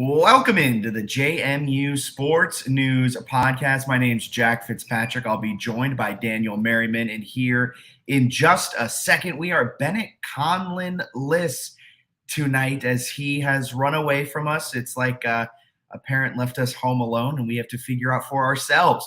Welcome into the JMU Sports News Podcast. My name's Jack Fitzpatrick. I'll be joined by Daniel Merriman, and here in just a second, we are Bennett Conlin-less tonight as he has run away from us. It's like a parent left us home alone, and we have to figure out for ourselves.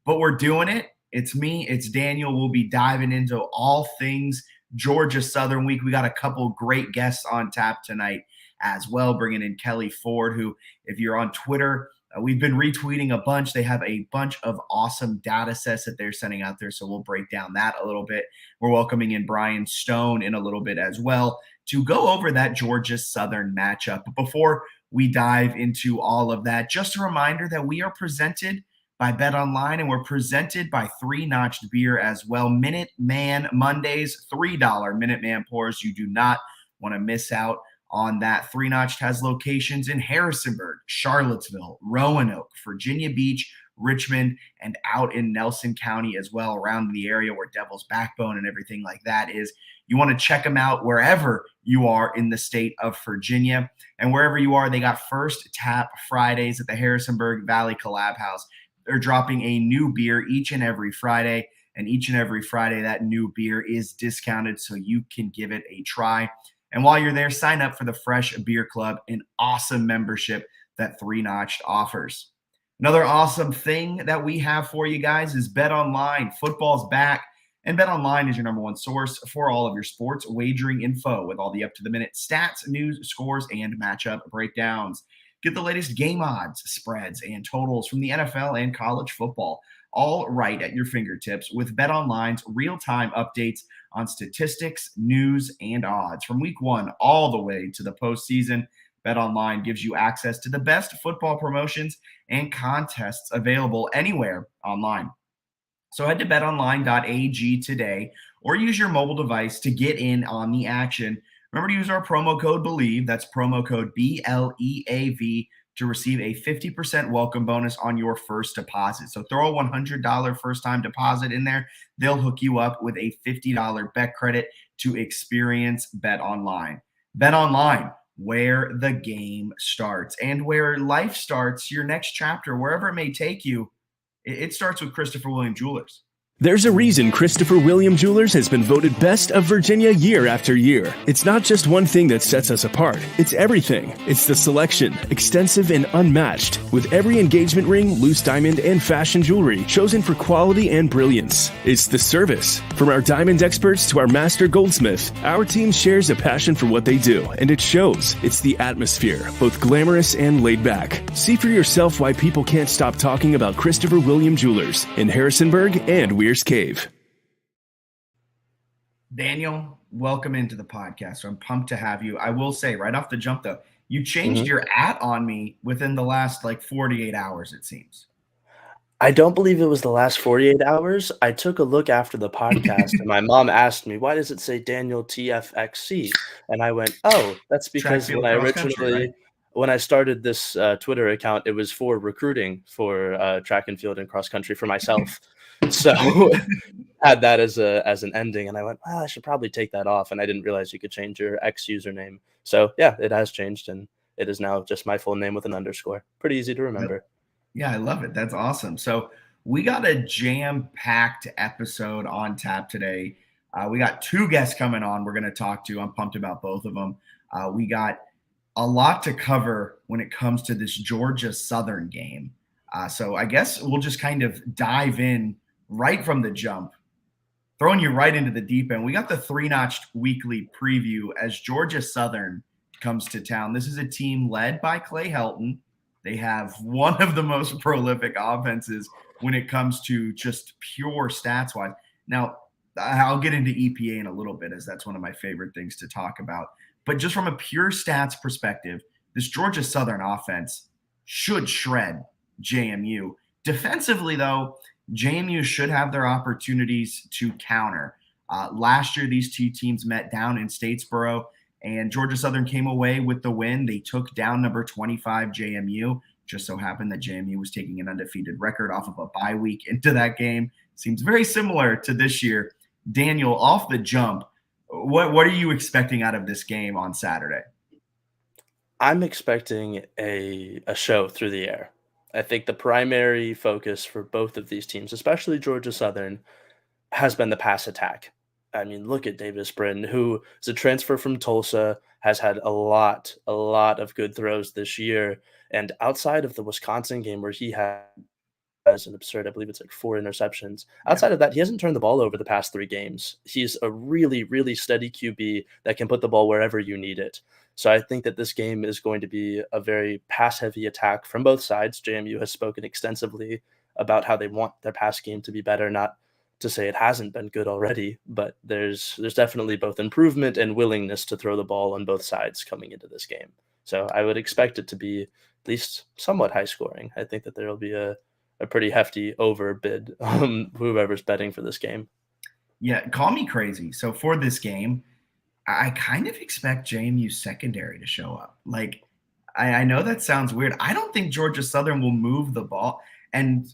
But we're doing it. It's me. It's Daniel. We'll be diving into all things Georgia Southern week. We got a couple great guests on tap tonight as well, bringing in Kelly Ford, who, if you're on Twitter, we've been retweeting a bunch. They have a bunch of awesome data sets that they're sending out there, so we'll break down that a little bit. We're welcoming in Brian Stone in a little bit as well to go over that Georgia Southern matchup. But before we dive into all of that, just a reminder that we are presented by BetOnline, and we're presented by Three Notched Beer as well. Minute Man Mondays, $3 Minute Man pours. You do not want to miss out on that. Three Notched has locations in Harrisonburg, Charlottesville, Roanoke, Virginia Beach, Richmond, and out in Nelson County as well, around the area where Devil's Backbone and everything like that is. You want to check them out wherever you are in the state of Virginia. And wherever you are, they got First Tap Fridays at the Harrisonburg Valley Collab House. They're dropping a new beer each and every Friday. And each and every Friday, that new beer is discounted, so you can give it a try. And while you're there, sign up for the Fresh Beer Club, an awesome membership that Three Notched offers. Another awesome thing that we have for you guys is BetOnline. Football's back, and BetOnline is your number one source for all of your sports wagering info with all the up-to-the-minute stats, news, scores, and matchup breakdowns. Get the latest game odds, spreads, and totals from the NFL and college football, all right at your fingertips with BetOnline's real-time updates on statistics, news, and odds. From week one all the way to the postseason, BetOnline gives you access to the best football promotions and contests available anywhere online. So head to betonline.ag today or use your mobile device to get in on the action. Remember to use our promo code BELIEVE, that's promo code BLEAV, to receive a 50% welcome bonus on your first deposit. So throw a $100 first-time deposit in there. They'll hook you up with a $50 bet credit to experience BetOnline. BetOnline, where the game starts and where life starts, your next chapter, wherever it may take you, it starts with Christopher William Jewelers. There's a reason Christopher William Jewelers has been voted Best of Virginia year after year. It's not just one thing that sets us apart. It's everything. It's the selection, extensive and unmatched, with every engagement ring, loose diamond, and fashion jewelry chosen for quality and brilliance. It's the service. From our diamond experts to our master goldsmith, our team shares a passion for what they do, and it shows. It's the atmosphere, both glamorous and laid back. See for yourself why people can't stop talking about Christopher William Jewelers in Harrisonburg and Weir's Cave. Daniel, welcome into the podcast. So I'm pumped to have you. I will say right off the jump, though, you changed your on me within the last 48 hours, it seems. I don't believe it was the last 48 hours. I took a look after the podcast and my mom asked me, why does it say Daniel TFXC? And I went, oh, that's because when I started this Twitter account, it was for recruiting for track and field and cross country for myself. So had that as an ending, and I went, well, I should probably take that off. And I didn't realize you could change your X username. So yeah, it has changed, and it is now just my full name with an underscore. Pretty easy to remember. Yeah, I love it. That's awesome. So we got a jam-packed episode on tap today. We got two guests coming on we're going to talk to. I'm pumped about both of them. We got a lot to cover when it comes to this Georgia Southern game. So I guess we'll just kind of dive in right from the jump, throwing you right into the deep end. We got the three-notched weekly preview as Georgia Southern comes to town. This is a team led by Clay Helton. They have one of the most prolific offenses when it comes to just pure stats-wise. Now, I'll get into EPA in a little bit, as that's one of my favorite things to talk about. But just from a pure stats perspective, this Georgia Southern offense should shred JMU. Defensively, though, JMU should have their opportunities to counter. Last year, these two teams met down in Statesboro, and Georgia Southern came away with the win. They took down number 25 JMU. Just so happened that JMU was taking an undefeated record off of a bye week into that game. Seems very similar to this year. Daniel, off the jump, what are you expecting out of this game on Saturday? I'm expecting a show through the air. I think the primary focus for both of these teams, especially Georgia Southern, has been the pass attack. I mean, look at Davis Brin, who is a transfer from Tulsa, has had a lot of good throws this year. And outside of the Wisconsin game where he has an absurd, I believe it's like 4 interceptions. Outside of that, he hasn't turned the ball over the past 3 games. He's a really steady QB that can put the ball wherever you need it. So I think that this game is going to be a very pass-heavy attack from both sides. JMU has spoken extensively about how they want their pass game to be better, not to say it hasn't been good already, but there's definitely both improvement and willingness to throw the ball on both sides coming into this game. So I would expect it to be at least somewhat high scoring. I think that there will be a pretty hefty overbid, whoever's betting for this game. Yeah, call me crazy. So for this game, I kind of expect JMU secondary to show up. Like, I know that sounds weird. I don't think Georgia Southern will move the ball. And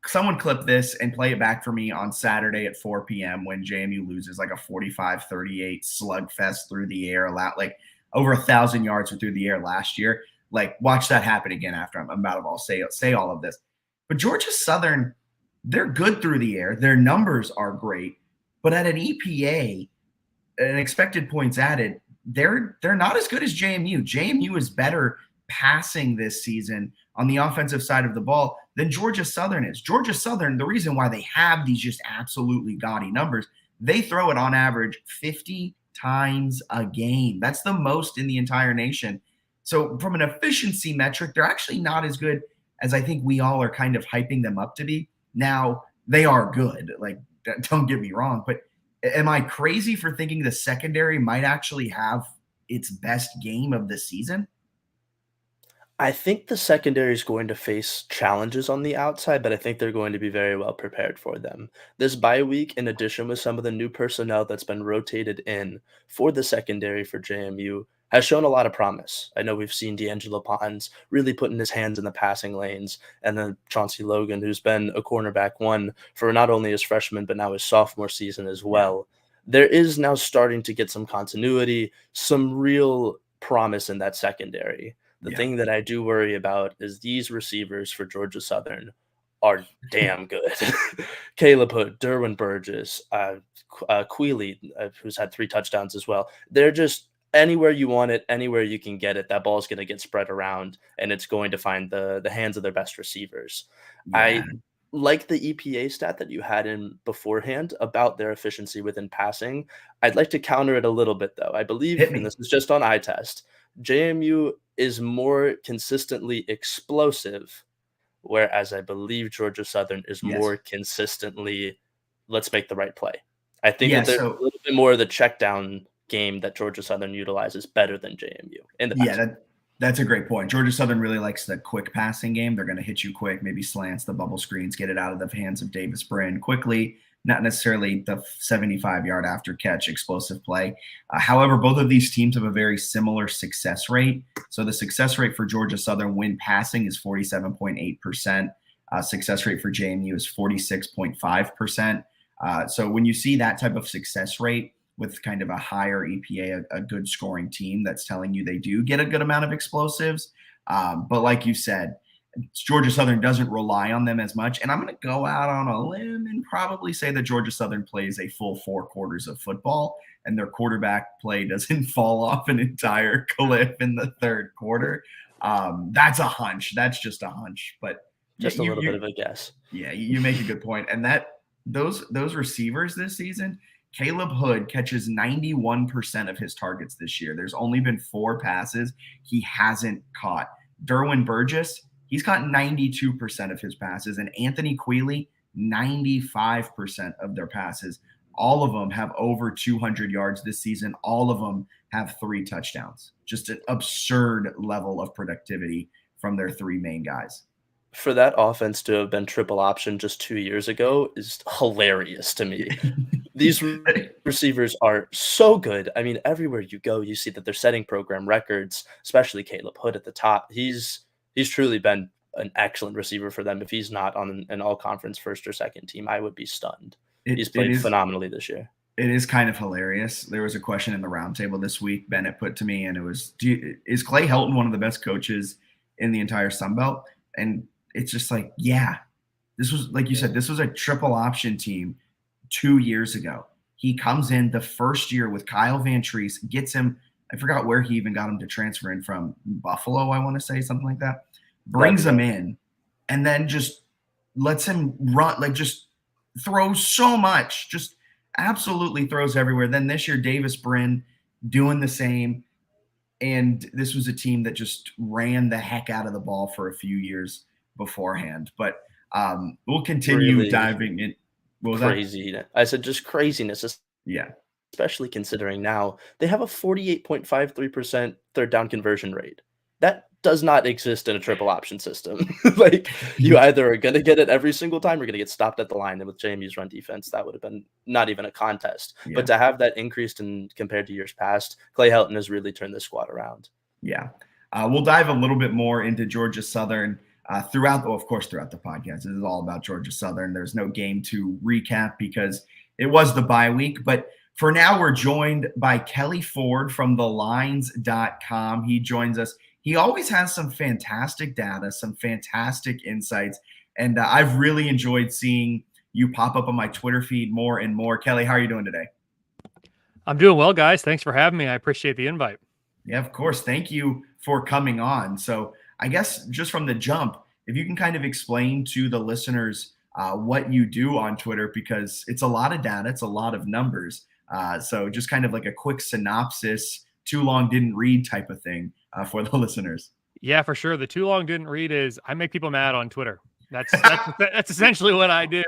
someone clip this and play it back for me on Saturday at 4 p.m. when JMU loses like a 45-38 slugfest through the air, like over 1,000 yards through the air last year. Like, watch that happen again after I'm about to say all of this. But Georgia Southern, they're good through the air. Their numbers are great. But at an EPA, an expected points added, they're not as good as JMU. JMU is better passing this season on the offensive side of the ball than Georgia Southern is. Georgia Southern, the reason why they have these just absolutely gaudy numbers, they throw it on average 50 times a game. That's the most in the entire nation. So from an efficiency metric, they're actually not as good as I think we all are kind of hyping them up to be. Now, they are good. Like, don't get me wrong, but am I crazy for thinking the secondary might actually have its best game of the season? I think the secondary is going to face challenges on the outside, but I think they're going to be very well prepared for them. This bye week, in addition with some of the new personnel that's been rotated in for the secondary for JMU, has shown a lot of promise. I know we've seen D'Angelo Pons really putting his hands in the passing lanes, and then Chauncey Logan, who's been a cornerback one for not only his freshman, but now his sophomore season as well. There is now starting to get some continuity, some real promise in that secondary. The thing that I do worry about is these receivers for Georgia Southern are damn good. Caleb Hood, Derwin Burgess, Queely, who's had 3 touchdowns as well. They're just anywhere you want it, anywhere you can get it, that ball's going to get spread around, and it's going to find the hands of their best receivers. Yeah. I like the EPA stat that you had in beforehand about their efficiency within passing. I'd like to counter it a little bit, though. I believe, and this is just on eye test, JMU is more consistently explosive, whereas I believe Georgia Southern is more consistently, let's make the right play. I think that there's a little bit more of the check down game that Georgia Southern utilizes better than JMU in the past. That's a great point. Georgia Southern really likes the quick passing game. They're going to hit you quick, maybe slants, the bubble screens, get it out of the hands of Davis Brin quickly, not necessarily the 75-yard after catch explosive play. However, both of these teams have a very similar success rate. So the success rate for Georgia Southern when passing is 47.8%. Success rate for JMU is 46.5%. So when you see that type of success rate with kind of a higher EPA, a good scoring team that's telling you they do get a good amount of explosives. But like you said, Georgia Southern doesn't rely on them as much. And I'm going to go out on a limb and probably say that Georgia Southern plays a full 4 quarters of football, and their quarterback play doesn't fall off an entire cliff in the third quarter. That's a hunch. That's just a hunch. But just a little bit of a guess. Yeah, you make a good point. And those receivers this season, Caleb Hood catches 91% of his targets this year. There's only been 4 passes he hasn't caught. Derwin Burgess, he's caught 92% of his passes, and Anthony Quealy, 95% of their passes. All of them have over 200 yards this season. All of them have 3 touchdowns. Just an absurd level of productivity from their 3 main guys. For that offense to have been triple option just 2 years ago is hilarious to me. These receivers are so good. I mean, everywhere you go, you see that they're setting program records, especially Caleb Hood at the top. He's truly been an excellent receiver for them. If he's not on an all-conference first or second team, I would be stunned. He's played phenomenally this year. It is kind of hilarious. There was a question in the roundtable this week Bennett put to me, and it was, is Clay Helton one of the best coaches in the entire Sun Belt? And it's just like, yeah, this was, like you said, this was a triple option team 2 years ago. He comes in the first year with Kyle Van Treese, gets him, I forgot where he even got him to transfer in from, Buffalo, I want to say, something like that. Brings him in, and then just lets him run, like just throws so much, just absolutely throws everywhere. Then this year, Davis Brin doing the same. And this was a team that just ran the heck out of the ball for a few years beforehand. But we'll continue really diving in. What was crazy. That? I said just craziness. Yeah. Especially considering now they have a 48.53% third down conversion rate. That does not exist in a triple option system. Like, you either are going to get it every single time, or you're going to get stopped at the line. And with JMU's run defense, that would have been not even a contest. Yeah. But to have that increased compared to years past, Clay Helton has really turned this squad around. Yeah. We'll dive a little bit more into Georgia Southern throughout the podcast. This is all about Georgia Southern. There's no game to recap because it was the bye week. But for now, we're joined by Kelly Ford from thelines.com. He joins us. He always has some fantastic data, some fantastic insights, and I've really enjoyed seeing you pop up on my Twitter feed more and more. Kelly, how are you doing today? I'm doing well, guys. Thanks for having me. I appreciate the invite. Yeah, of course. Thank you for coming on. So I guess just from the jump, if you can kind of explain to the listeners what you do on Twitter, because it's a lot of data, it's a lot of numbers. So just kind of like a quick synopsis, too long didn't read type of thing for the listeners. Yeah, for sure. The too long didn't read is I make people mad on Twitter. That's essentially what I do.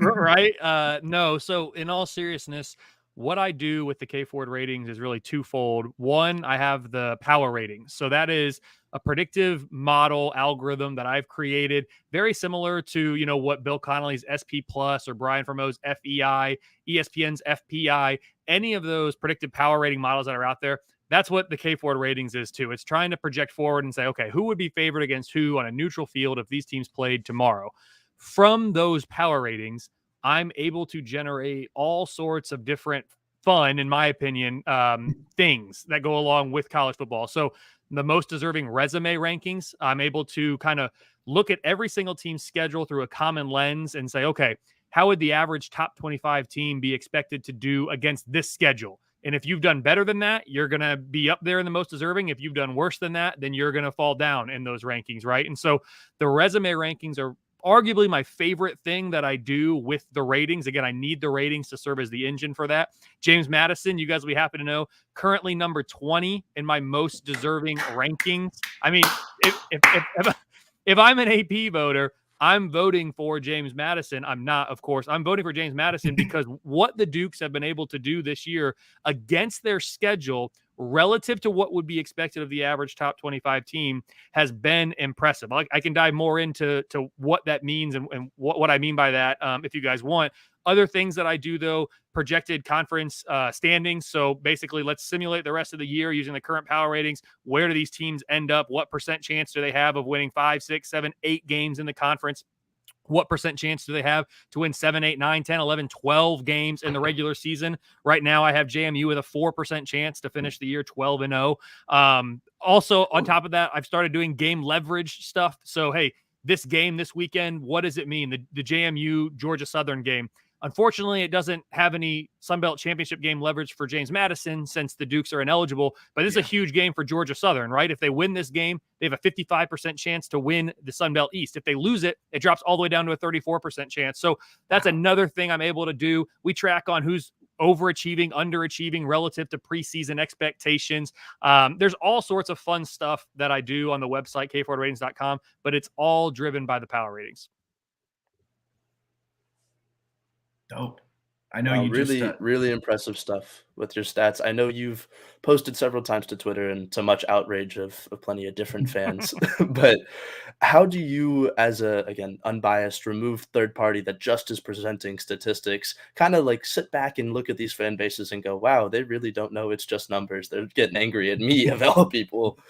Right? No. So in all seriousness, what I do with the K Ford ratings is really twofold. One, I have the power ratings. So that is a predictive model algorithm that I've created, very similar to, what Bill Connolly's SP Plus or Brian Fremeau's FEI, ESPN's FPI, any of those predictive power rating models that are out there. That's what the K Ford ratings is too. It's trying to project forward and say, okay, who would be favored against who on a neutral field if these teams played tomorrow? From those power ratings, I'm able to generate all sorts of different fun, in my opinion, things that go along with college football. So the most deserving resume rankings, I'm able to kind of look at every single team's schedule through a common lens and say, okay, how would the average top 25 team be expected to do against this schedule? And if you've done better than that, you're going to be up there in the most deserving. If you've done worse than that, then you're going to fall down in those rankings, right? And so the resume rankings are arguably my favorite thing that I do with the ratings. Again, I need the ratings to serve as the engine for that. James Madison, you guys will be happy to know, currently number 20 in my most deserving rankings. I mean, if I'm an AP voter, I'm voting for James Madison. I'm not, of course. I'm voting for James Madison because what the Dukes have been able to do this year against their schedule relative to what would be expected of the average top 25 team has been impressive. I can dive more into what that means and what I mean by that if you guys want. Other things that I do, though, projected conference standings. So basically, let's simulate the rest of the year using the current power ratings. Where do these teams end up? What % chance do they have of winning 5, 6, 7, 8 games in the conference? What percent chance do they have to win 7, 8, 9, 10, 11, 12 games in the regular season? Right now, I have JMU with a 4% chance to finish the year 12-0. Also, on top of that, I've started doing game leverage stuff. So, hey, this game this weekend, what does it mean? The JMU Georgia Southern game. Unfortunately, it doesn't have any Sun Belt Championship game leverage for James Madison since the Dukes are ineligible, but this is a huge game for Georgia Southern, right? If they win this game, they have a 55% chance to win the Sun Belt East. If they lose it, it drops all the way down to a 34% chance. So that's another thing I'm able to do. We track on who's overachieving, underachieving relative to preseason expectations. There's all sorts of fun stuff that I do on the website, k4ratings.com, but it's all driven by the power ratings. Dope. I know you really impressive stuff with your stats. I know you've posted several times to Twitter and to much outrage of plenty of different fans. But how do you, as a, again, unbiased, removed third party that just is presenting statistics, kind of like sit back and look at these fan bases and go, wow, they really don't know it's just numbers. They're getting angry at me of all people.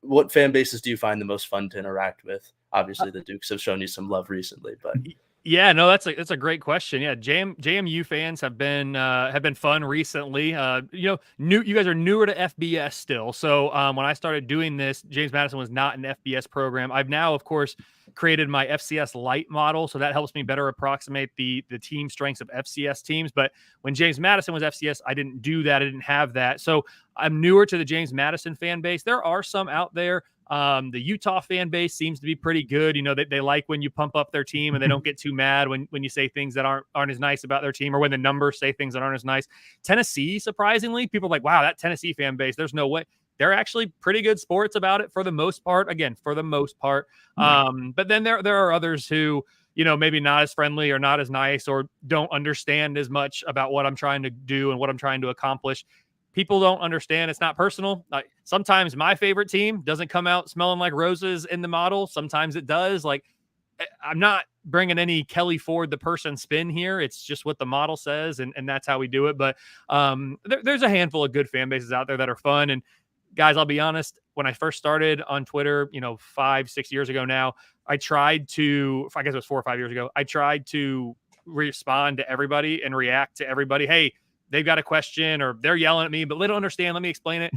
What fan bases do you find the most fun to interact with? Obviously, the Dukes have shown you some love recently, but yeah, no, that's a great question. Yeah, JMU fans have been fun recently. You guys are newer to FBS still. So when I started doing this, James Madison was not an FBS program. I've now, of course, created my FCS Lite model, so that helps me better approximate the team strengths of FCS teams. But when James Madison was FCS, I didn't do that. I didn't have that. So I'm newer to the James Madison fan base. There are some out there. The Utah fan base seems to be pretty good. You know, they like when you pump up their team and they don't get too mad when you say things that aren't as nice about their team, or when the numbers say things that aren't as nice. Tennessee, surprisingly, people are like, wow, that Tennessee fan base, there's no way. They're actually pretty good sports about it for the most part. Again, for the most part. But then there are others who, you know, maybe not as friendly or not as nice, or don't understand as much about what I'm trying to do and what I'm trying to accomplish. People don't understand. It's not personal. Like, sometimes my favorite team doesn't come out smelling like roses in the model. Sometimes it does. Like, I'm not bringing any Kelly Ford the person spin here. It's just what the model says, and that's how we do it. But there's a handful of good fan bases out there that are fun. And guys, I'll be honest, when I first started on Twitter, 5-6 years ago now, I guess it was 4 or 5 years ago, I tried to respond to everybody and react to everybody. Hey, they've got a question or they're yelling at me, but they don't understand. Let me explain it.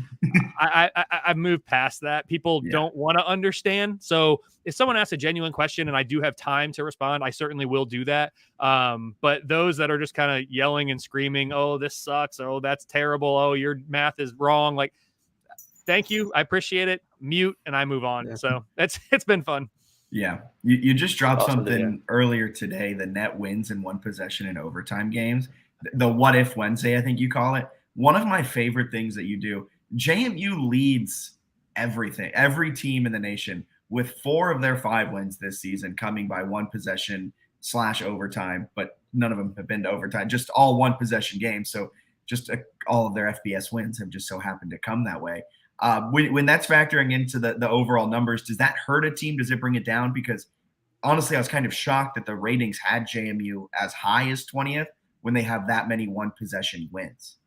I've moved past that. People don't want to understand. So if someone asks a genuine question and I do have time to respond, I certainly will do that. But those that are just kind of yelling and screaming, oh, this sucks. Oh, that's terrible. Oh, your math is wrong. Like, thank you. I appreciate it. Mute and I move on. Yeah. So it's been fun. Yeah. You just dropped something earlier today, the net wins in one possession in overtime games. The What If Wednesday, I think you call it. One of my favorite things that you do, JMU leads everything, every team in the nation, with 4 of their 5 wins this season coming by one possession / overtime, but none of them have been to overtime, just all one possession games. So just all of their FBS wins have just so happened to come that way. When that's factoring into the overall numbers, does that hurt a team? Does it bring it down? Because honestly, I was kind of shocked that the ratings had JMU as high as 20th when they have that many one possession wins.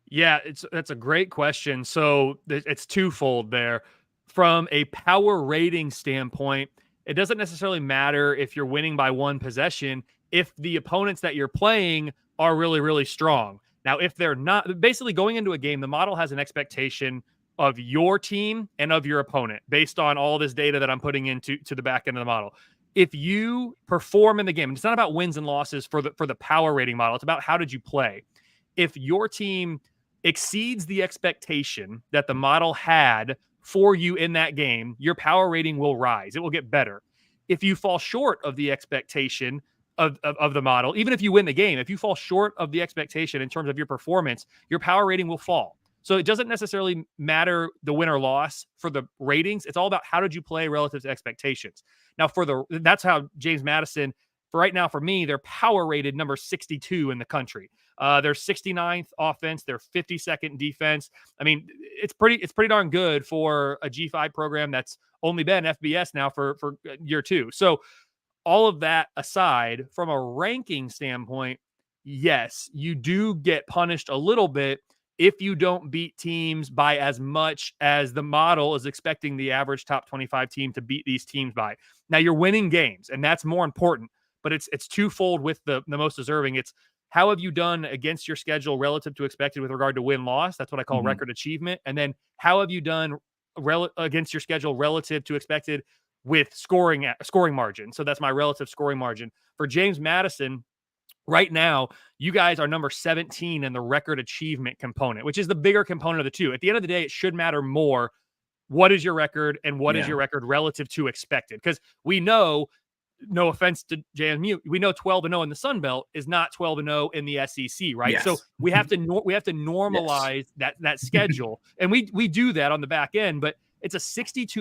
Yeah, that's a great question. So it's twofold there. From a power rating standpoint, it doesn't necessarily matter if you're winning by one possession if the opponents that you're playing are really, really strong. Now, if they're not, basically going into a game, the model has an expectation of your team and of your opponent based on all this data that I'm putting into the back end of the model. If you perform in the game, and it's not about wins and losses for the power rating model, it's about how did you play. If your team exceeds the expectation that the model had for you in that game, your power rating will rise. It will get better. If you fall short of the expectation of the model, even if you win the game, if you fall short of the expectation in terms of your performance, your power rating will fall. So it doesn't necessarily matter the win or loss for the ratings. It's all about how did you play relative to expectations. Now, that's how James Madison, for right now, for me, they're power rated number 62 in the country. They're 69th offense. They're 52nd defense. I mean, it's pretty darn good for a G5 program that's only been FBS now for year 2. So all of that aside, from a ranking standpoint, yes, you do get punished a little bit if you don't beat teams by as much as the model is expecting the average top 25 team to beat these teams by. Now, you're winning games, and that's more important. but it's twofold with the most deserving. It's how have you done against your schedule relative to expected with regard to win-loss? That's what I call record achievement. And then how have you done against your schedule relative to expected with scoring margin? So that's my relative scoring margin. For James Madison, right now, you guys are number 17 in the record achievement component, which is the bigger component of the two. At the end of the day, it should matter more. What is your record and what is your record relative to expected? Because we know, no offense to JMU, we know 12-0 in the Sun Belt is not 12-0 in the SEC, right? Yes. So we have to normalize that schedule, and we do that on the back end. But it's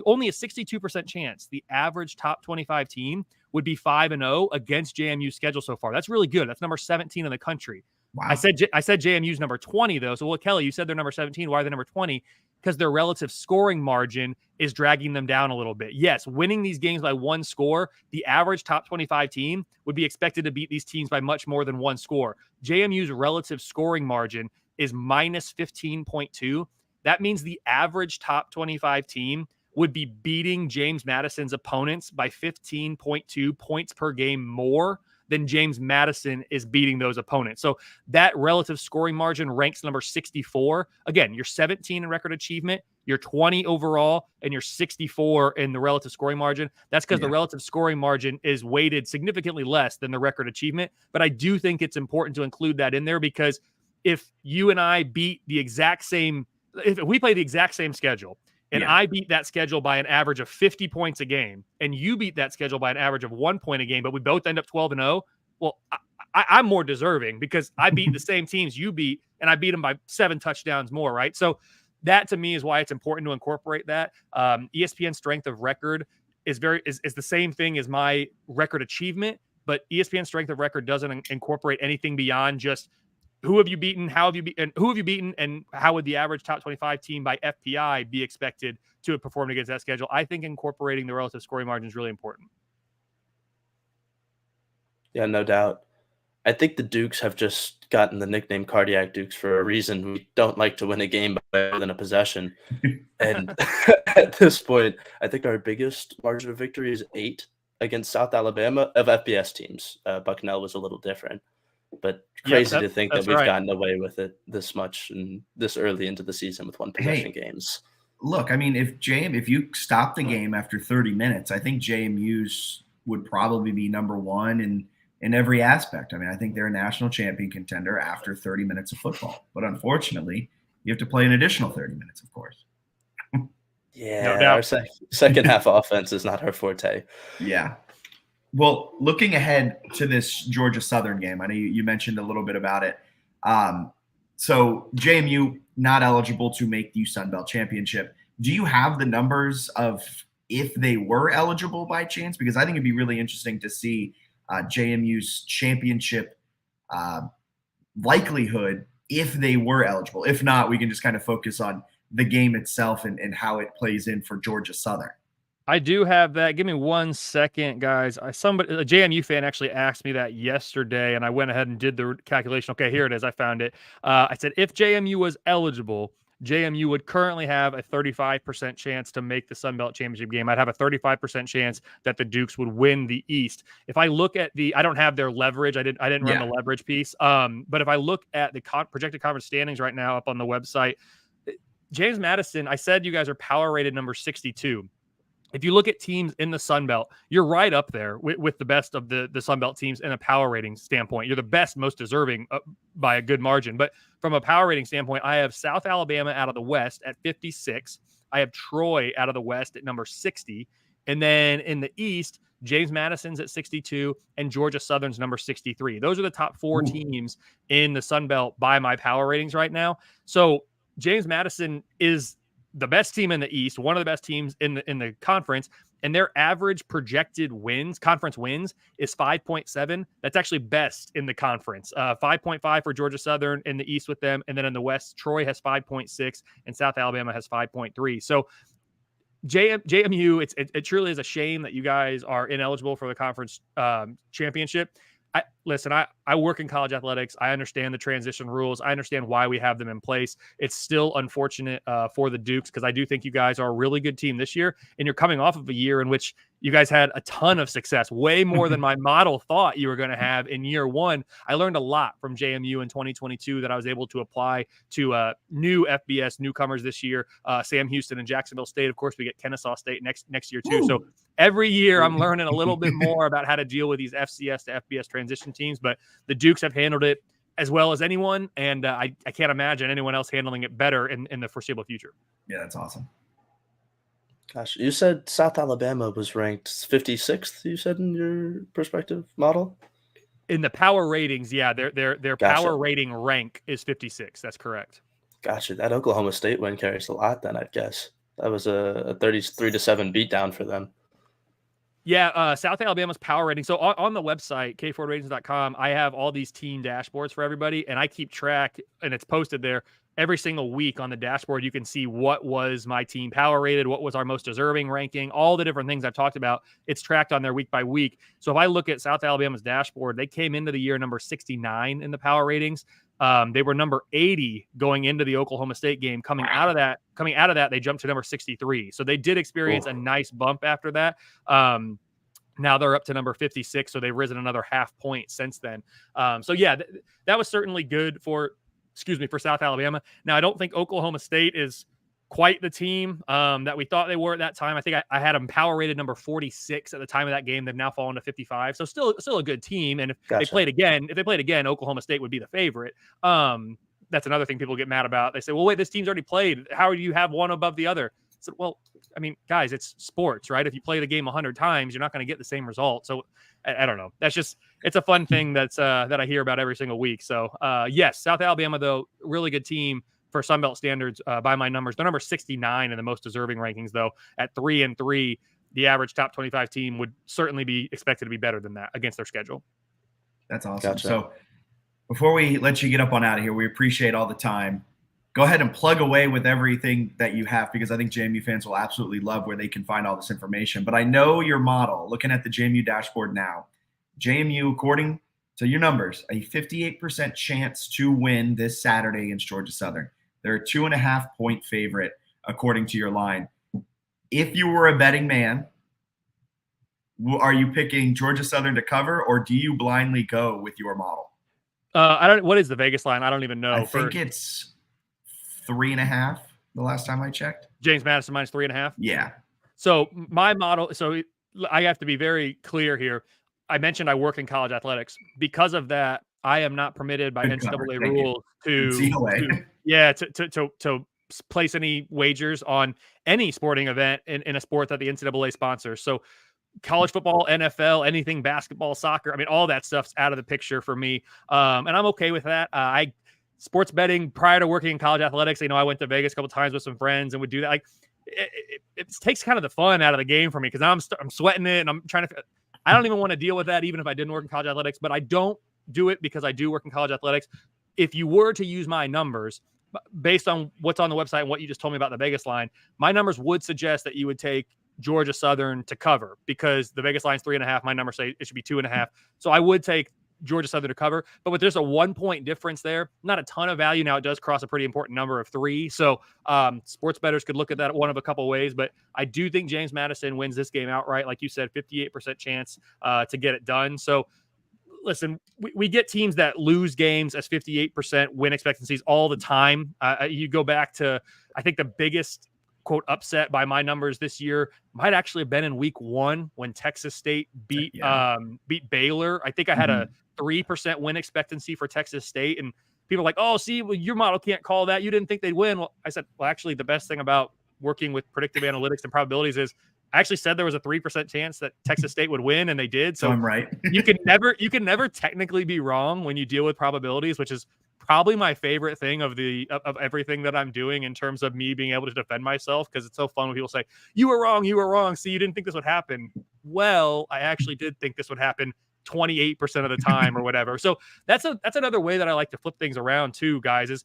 only a 62% chance the average top 25 team would be 5-0 against JMU's schedule so far. That's really good. That's number 17 in the country. Wow. I said JMU's number 20 though. So, well, Kelly, you said they're number 17. Why are they number 20? Because their relative scoring margin is dragging them down a little bit. Yes, winning these games by one score, the average top 25 team would be expected to beat these teams by much more than one score. JMU's relative scoring margin is minus 15.2. That means the average top 25 team would be beating James Madison's opponents by 15.2 points per game more than James Madison is beating those opponents. So that relative scoring margin ranks number 64. Again, you're 17 in record achievement, you're 20 overall, and you're 64 in the relative scoring margin. That's because the relative scoring margin is weighted significantly less than the record achievement. But I do think it's important to include that in there, because if you and I beat the exact same, if we play the exact same schedule, and I beat that schedule by an average of 50 points a game, and you beat that schedule by an average of 1 point a game, but we both end up 12-0, well, I'm more deserving because I beat the same teams you beat, and I beat them by 7 touchdowns more, right? So that, to me, is why it's important to incorporate that. ESPN strength of record is the same thing as my record achievement, but ESPN strength of record doesn't incorporate anything beyond just who have you beaten, and how would the average top 25 team by FPI be expected to have performed against that schedule. I think incorporating the relative scoring margin is really important. Yeah, no doubt. I think the Dukes have just gotten the nickname Cardiac Dukes for a reason. We don't like to win a game by more than a possession. And at this point, I think our biggest margin of victory is 8 against South Alabama of FBS teams. Bucknell was a little different. But crazy to think that we've gotten away with it this much and this early into the season with one possession games. Look, I mean, if you stop the game after 30 minutes, I think JMU's would probably be number one in every aspect. I mean, I think they're a national champion contender after 30 minutes of football. But unfortunately, you have to play an additional 30 minutes, of course. Our second half offense is not our forte. Yeah. Well, looking ahead to this Georgia Southern game, I know you mentioned a little bit about it. So JMU not eligible to make the Sun Belt Championship. Do you have the numbers of if they were eligible by chance? Because I think it'd be really interesting to see JMU's championship likelihood if they were eligible. If not, we can just kind of focus on the game itself and how it plays in for Georgia Southern. I do have that. Give me 1 second, guys. A JMU fan actually asked me that yesterday, and I went ahead and did the calculation. Okay, here it is. I found it. I said if JMU was eligible, JMU would currently have a 35% chance to make the Sun Belt Championship game. I'd have a 35% chance that the Dukes would win the East. If I look at I don't have their leverage. I didn't run the leverage piece. But if I look at the projected conference standings right now up on the website, James Madison, I said you guys are power rated number 62. If you look at teams in the Sun Belt, you're right up there with the best of the Sun Belt teams in a power rating standpoint. You're the best, most deserving by a good margin. But from a power rating standpoint, I have South Alabama out of the West at 56. I have Troy out of the West at number 60. And then in the East, James Madison's at 62 and Georgia Southern's number 63. Those are the top 4 teams in the Sun Belt by my power ratings right now. So James Madison is the best team in the East, one of the best teams in the conference, and their average projected conference wins is 5.7. That's actually best in the conference. 5.5 for Georgia Southern in the East with them, and then in the West, Troy has 5.6, and South Alabama has 5.3. So JMU, it truly is a shame that you guys are ineligible for the conference championship. listen, I work in college athletics. I understand the transition rules. I understand why we have them in place. It's still unfortunate for the Dukes because I do think you guys are a really good team this year, and you're coming off of a year in which you guys had a ton of success, way more than my model thought you were going to have in year one. I learned a lot from JMU in 2022 that I was able to apply to new FBS newcomers this year, Sam Houston and Jacksonville State. Of course, we get Kennesaw State next year too. Ooh. So every year I'm learning a little bit more about how to deal with these FCS to FBS transition teams, but the Dukes have handled it as well as anyone, and I can't imagine anyone else handling it better in the foreseeable future. Yeah, that's awesome. Gosh, you said South Alabama was ranked 56th, you said in your perspective model? In the power ratings, yeah, their Gotcha. Power rating rank is 56. That's correct. Gotcha. That Oklahoma State win carries a lot then, I'd guess. That was a 33-7 beatdown for them. Yeah, South Alabama's power rating. So on the website, k4ratings.com, I have all these team dashboards for everybody, and I keep track, and it's posted there every single week on the dashboard. You can see what was my team power rated, what was our most deserving ranking, all the different things I've talked about. It's tracked on there week by week. So if I look at South Alabama's dashboard, they came into the year number 69 in the power ratings. They were number 80 going into the Oklahoma State game. Coming out of that, they jumped to number 63. So they did experience a nice bump after that. Now they're up to number 56, so they've risen another half point since then. So yeah, that was certainly good for South Alabama. Now I don't think Oklahoma State is quite the team that we thought they were at that time. I think I had them power rated number 46 at the time of that game. They've now fallen to 55. So still a good team. And if they played again, Oklahoma State would be the favorite. That's another thing people get mad about. They say, well, wait, this team's already played. How do you have one above the other? So, well, I mean, guys, it's sports, right? If you play the game 100 times, you're not going to get the same result. So I don't know. It's a fun thing that I hear about every single week. So yes, South Alabama, though, really good team for Sunbelt standards by my numbers. They're number 69 in the most deserving rankings, though. At 3-3, the average top 25 team would certainly be expected to be better than that against their schedule. That's awesome. Gotcha. So before we let you get up on out of here, we appreciate all the time. Go ahead and plug away with everything that you have, because I think JMU fans will absolutely love where they can find all this information. But I know your model, looking at the JMU dashboard now, JMU, according to your numbers, a 58% chance to win this Saturday against Georgia Southern. They're a 2.5-point favorite, according to your line. If you were a betting man, are you picking Georgia Southern to cover, or do you blindly go with your model? What is the Vegas line? I don't even know. I think it's 3.5 the last time I checked. James Madison minus 3.5. Yeah. So my model, I have to be very clear here. I mentioned I work in college athletics. Because of that, I am not permitted by NCAA rules to place any wagers on any sporting event in a sport that the NCAA sponsors. So college football, NFL, anything basketball, soccer, I mean, all that stuff's out of the picture for me. And I'm okay with that. Sports betting prior to working in college athletics, I went to Vegas a couple times with some friends and would do that. Like it takes kind of the fun out of the game for me, because now I'm sweating it and I'm trying to. I don't even want to deal with that, even if I didn't work in college athletics. But I don't do it because I do work in college athletics. If you were to use my numbers based on what's on the website and what you just told me about the Vegas line, my numbers would suggest that you would take Georgia Southern to cover, because the Vegas line's 3.5. My numbers say it should be 2.5. So I would take Georgia Southern to cover, but with there's a 1-point difference there, not a ton of value. Now it does cross a pretty important number of 3. So sports bettors could look at that one of a couple ways, but I do think James Madison wins this game outright. Like you said, 58% chance to get it done. So listen, we get teams that lose games as 58% win expectancies all the time. You go back to, I think the biggest quote upset by my numbers this year might actually have been in week 1 when Texas State beat Baylor. I think I had a 3% win expectancy for Texas State, and people are like, oh, see, well, your model can't call that. You didn't think they'd win. Well, I said, well, actually, the best thing about working with predictive analytics and probabilities is I actually said there was a 3% chance that Texas State would win, and they did. So I'm right. you can never technically be wrong when you deal with probabilities, which is probably my favorite thing of everything that I'm doing in terms of me being able to defend myself, because it's so fun when people say, you were wrong. See, you didn't think this would happen. Well, I actually did think this would happen 28% of the time or whatever. So that's another way that I like to flip things around too, guys, is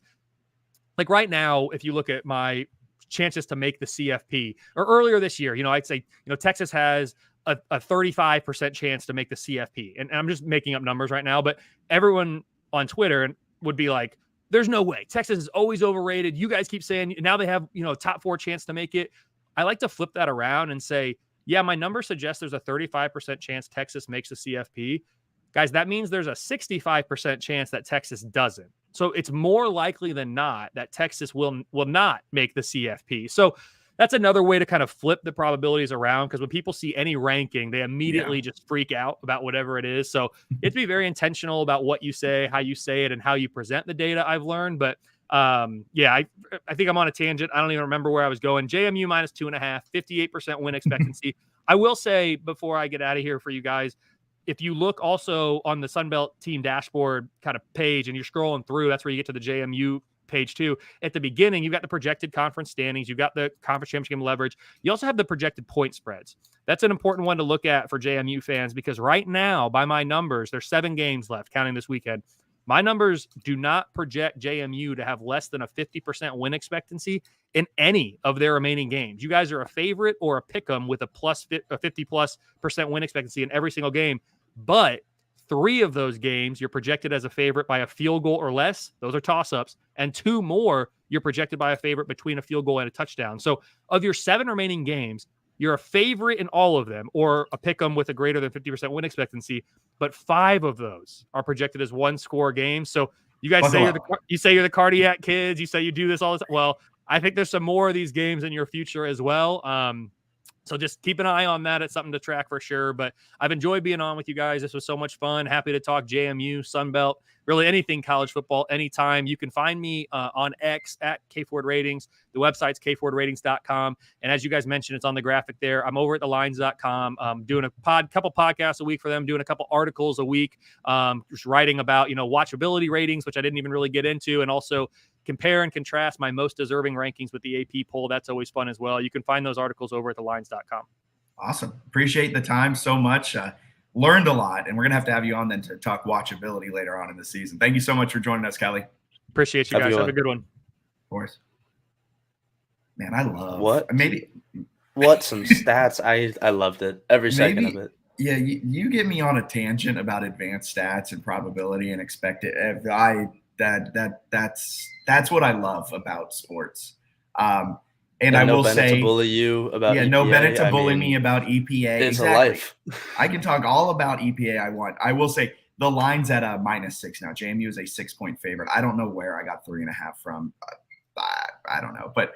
like right now, if you look at my chances to make the CFP, or earlier this year, I'd say, Texas has a 35% chance to make the CFP. And I'm just making up numbers right now, but everyone on Twitter would be like, there's no way. Texas is always overrated. You guys keep saying now they have, top 4 chance to make it. I like to flip that around and say, yeah, my number suggests there's a 35% chance Texas makes the CFP. Guys, that means there's a 65% chance that Texas doesn't. So it's more likely than not that Texas will not make the CFP. So that's another way to kind of flip the probabilities around, because when people see any ranking, they immediately just freak out about whatever it is. So you have to be very intentional about what you say, how you say it, and how you present the data, I've learned. But I think I'm on a tangent. I don't even remember where I was going. JMU minus 2.5, 58% win expectancy. I will say before I get out of here for you guys, if you look also on the Sunbelt team dashboard kind of page and you're scrolling through, that's where you get to the JMU page too. At the beginning, you've got the projected conference standings, you've got the conference championship game leverage. You also have the projected point spreads. That's an important one to look at for JMU fans, because right now, by my numbers, there's 7 games left, counting this weekend. My numbers do not project JMU to have less than a 50% win expectancy in any of their remaining games. You guys are a favorite or a pick 'em with a 50+% win expectancy in every single game. But 3 of those games, you're projected as a favorite by a field goal or less. Those are toss-ups. And 2 more, you're projected by a favorite between a field goal and a touchdown. So of your 7 remaining games, you're a favorite in all of them, or a pick 'em with a greater than 50% win expectancy. But 5 of those are projected as 1-score games. So you guys say you're the cardiac kids. You say you do this all the time. Well, I think there's some more of these games in your future as well. So just keep an eye on that. It's something to track for sure. But I've enjoyed being on with you guys. This was so much fun. Happy to talk JMU, Sunbelt, really anything college football anytime. You can find me on X at KFord Ratings. The website's kfordratings.com. And as you guys mentioned, it's on the graphic there. I'm over at thelines.com, doing a couple podcasts a week for them, doing a couple articles a week, just writing about, watchability ratings, which I didn't even really get into, and also compare and contrast my most deserving rankings with the AP poll. That's always fun as well. You can find those articles over at thelines.com. Awesome. Appreciate the time so much. Learned a lot, and we're going to have you on then to talk watchability later on in the season. Thank you so much for joining us, Kelly. Appreciate you guys. Have a good one. Of course. Man, I love what? Some stats. I loved it. Every second of it. Yeah, you get me on a tangent about advanced stats and probability and expected. That's what I love about sports. And I will say, to bully you about EPA. No Bennett to bully me about EPA. It's a life. I can talk all about EPA I want. I will say the line's at a -6 now. JMU is a 6-point favorite. I don't know where I got 3.5 from. I don't know, but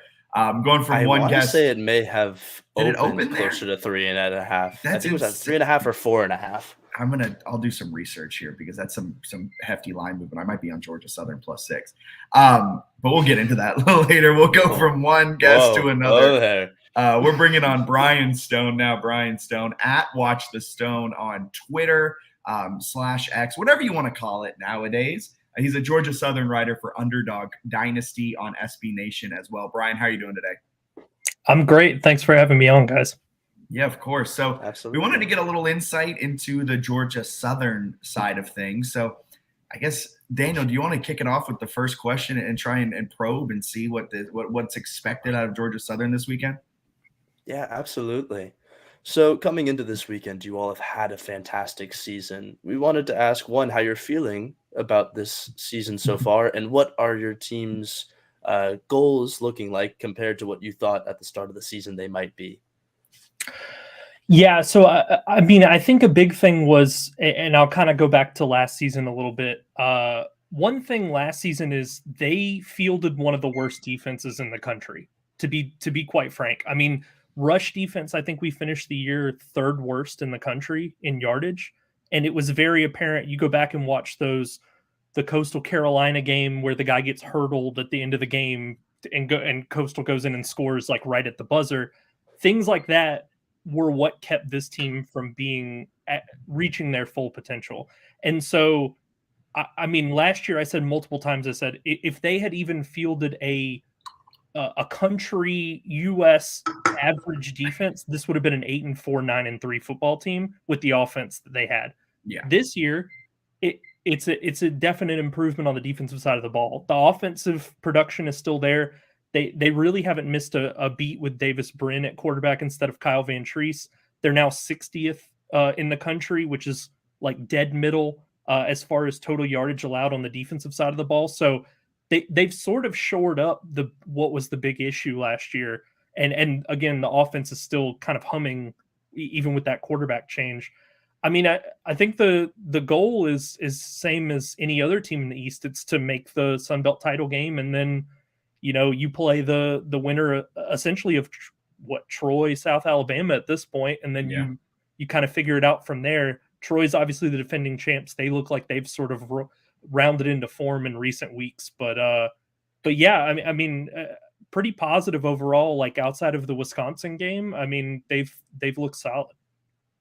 going from one guess. I say it may have opened closer to 3.5. I think it was at 3.5 or 4.5. I'll do some research here, because that's some hefty line movement. I might be on Georgia Southern +6. But we'll get into that later. We'll go from one guess to another. We're bringing on Brian Stone now. Brian Stone at Watch the Stone on Twitter /X, whatever you want to call it nowadays. He's a Georgia Southern writer for Underdog Dynasty on SB Nation as well. Brian, how are you doing today? I'm great. Thanks for having me on, guys. Yeah, of course. So Absolutely. We wanted to get a little insight into the Georgia Southern side of things. So I guess, Daniel, do you want to kick it off with the first question and try and probe and see what's expected out of Georgia Southern this weekend? Yeah, absolutely. So coming into this weekend, you all have had a fantastic season. We wanted to ask, one, how you're feeling about this season so far, and what are your team's goals looking like compared to what you thought at the start of the season they might be? Yeah, so I think a big thing was, and I'll kind of go back to last season a little bit. One thing last season is they fielded one of the worst defenses in the country, to be quite frank. I mean, rush defense, I think we finished the year 3rd worst in the country in yardage, and it was very apparent. You go back and watch the Coastal Carolina game where the guy gets hurdled at the end of the game, and Coastal goes in and scores like right at the buzzer. Things like that were what kept this team from reaching their full potential. And so, I mean, last year I said multiple times, if they had even fielded a country U.S. average defense, this would have been an 8-4, 9-3 football team with the offense that they had. Yeah. This year, it's a definite improvement on the defensive side of the ball. The offensive production is still there. They really haven't missed a beat with Davis Brin at quarterback instead of Kyle Van Treese. They're now 60th in the country, which is like dead middle as far as total yardage allowed on the defensive side of the ball. So they've sort of shored up what was the big issue last year. And again, the offense is still kind of humming even with that quarterback change. I mean, I think the goal is same as any other team in the East. It's to make the Sun Belt title game, and then you play the winner essentially of Troy, South Alabama at this point, and then you kind of figure it out from there. Troy's obviously the defending champs. They look like they've sort of rounded into form in recent weeks, but yeah, I mean, pretty positive overall. Like outside of the Wisconsin game, I mean, they've looked solid.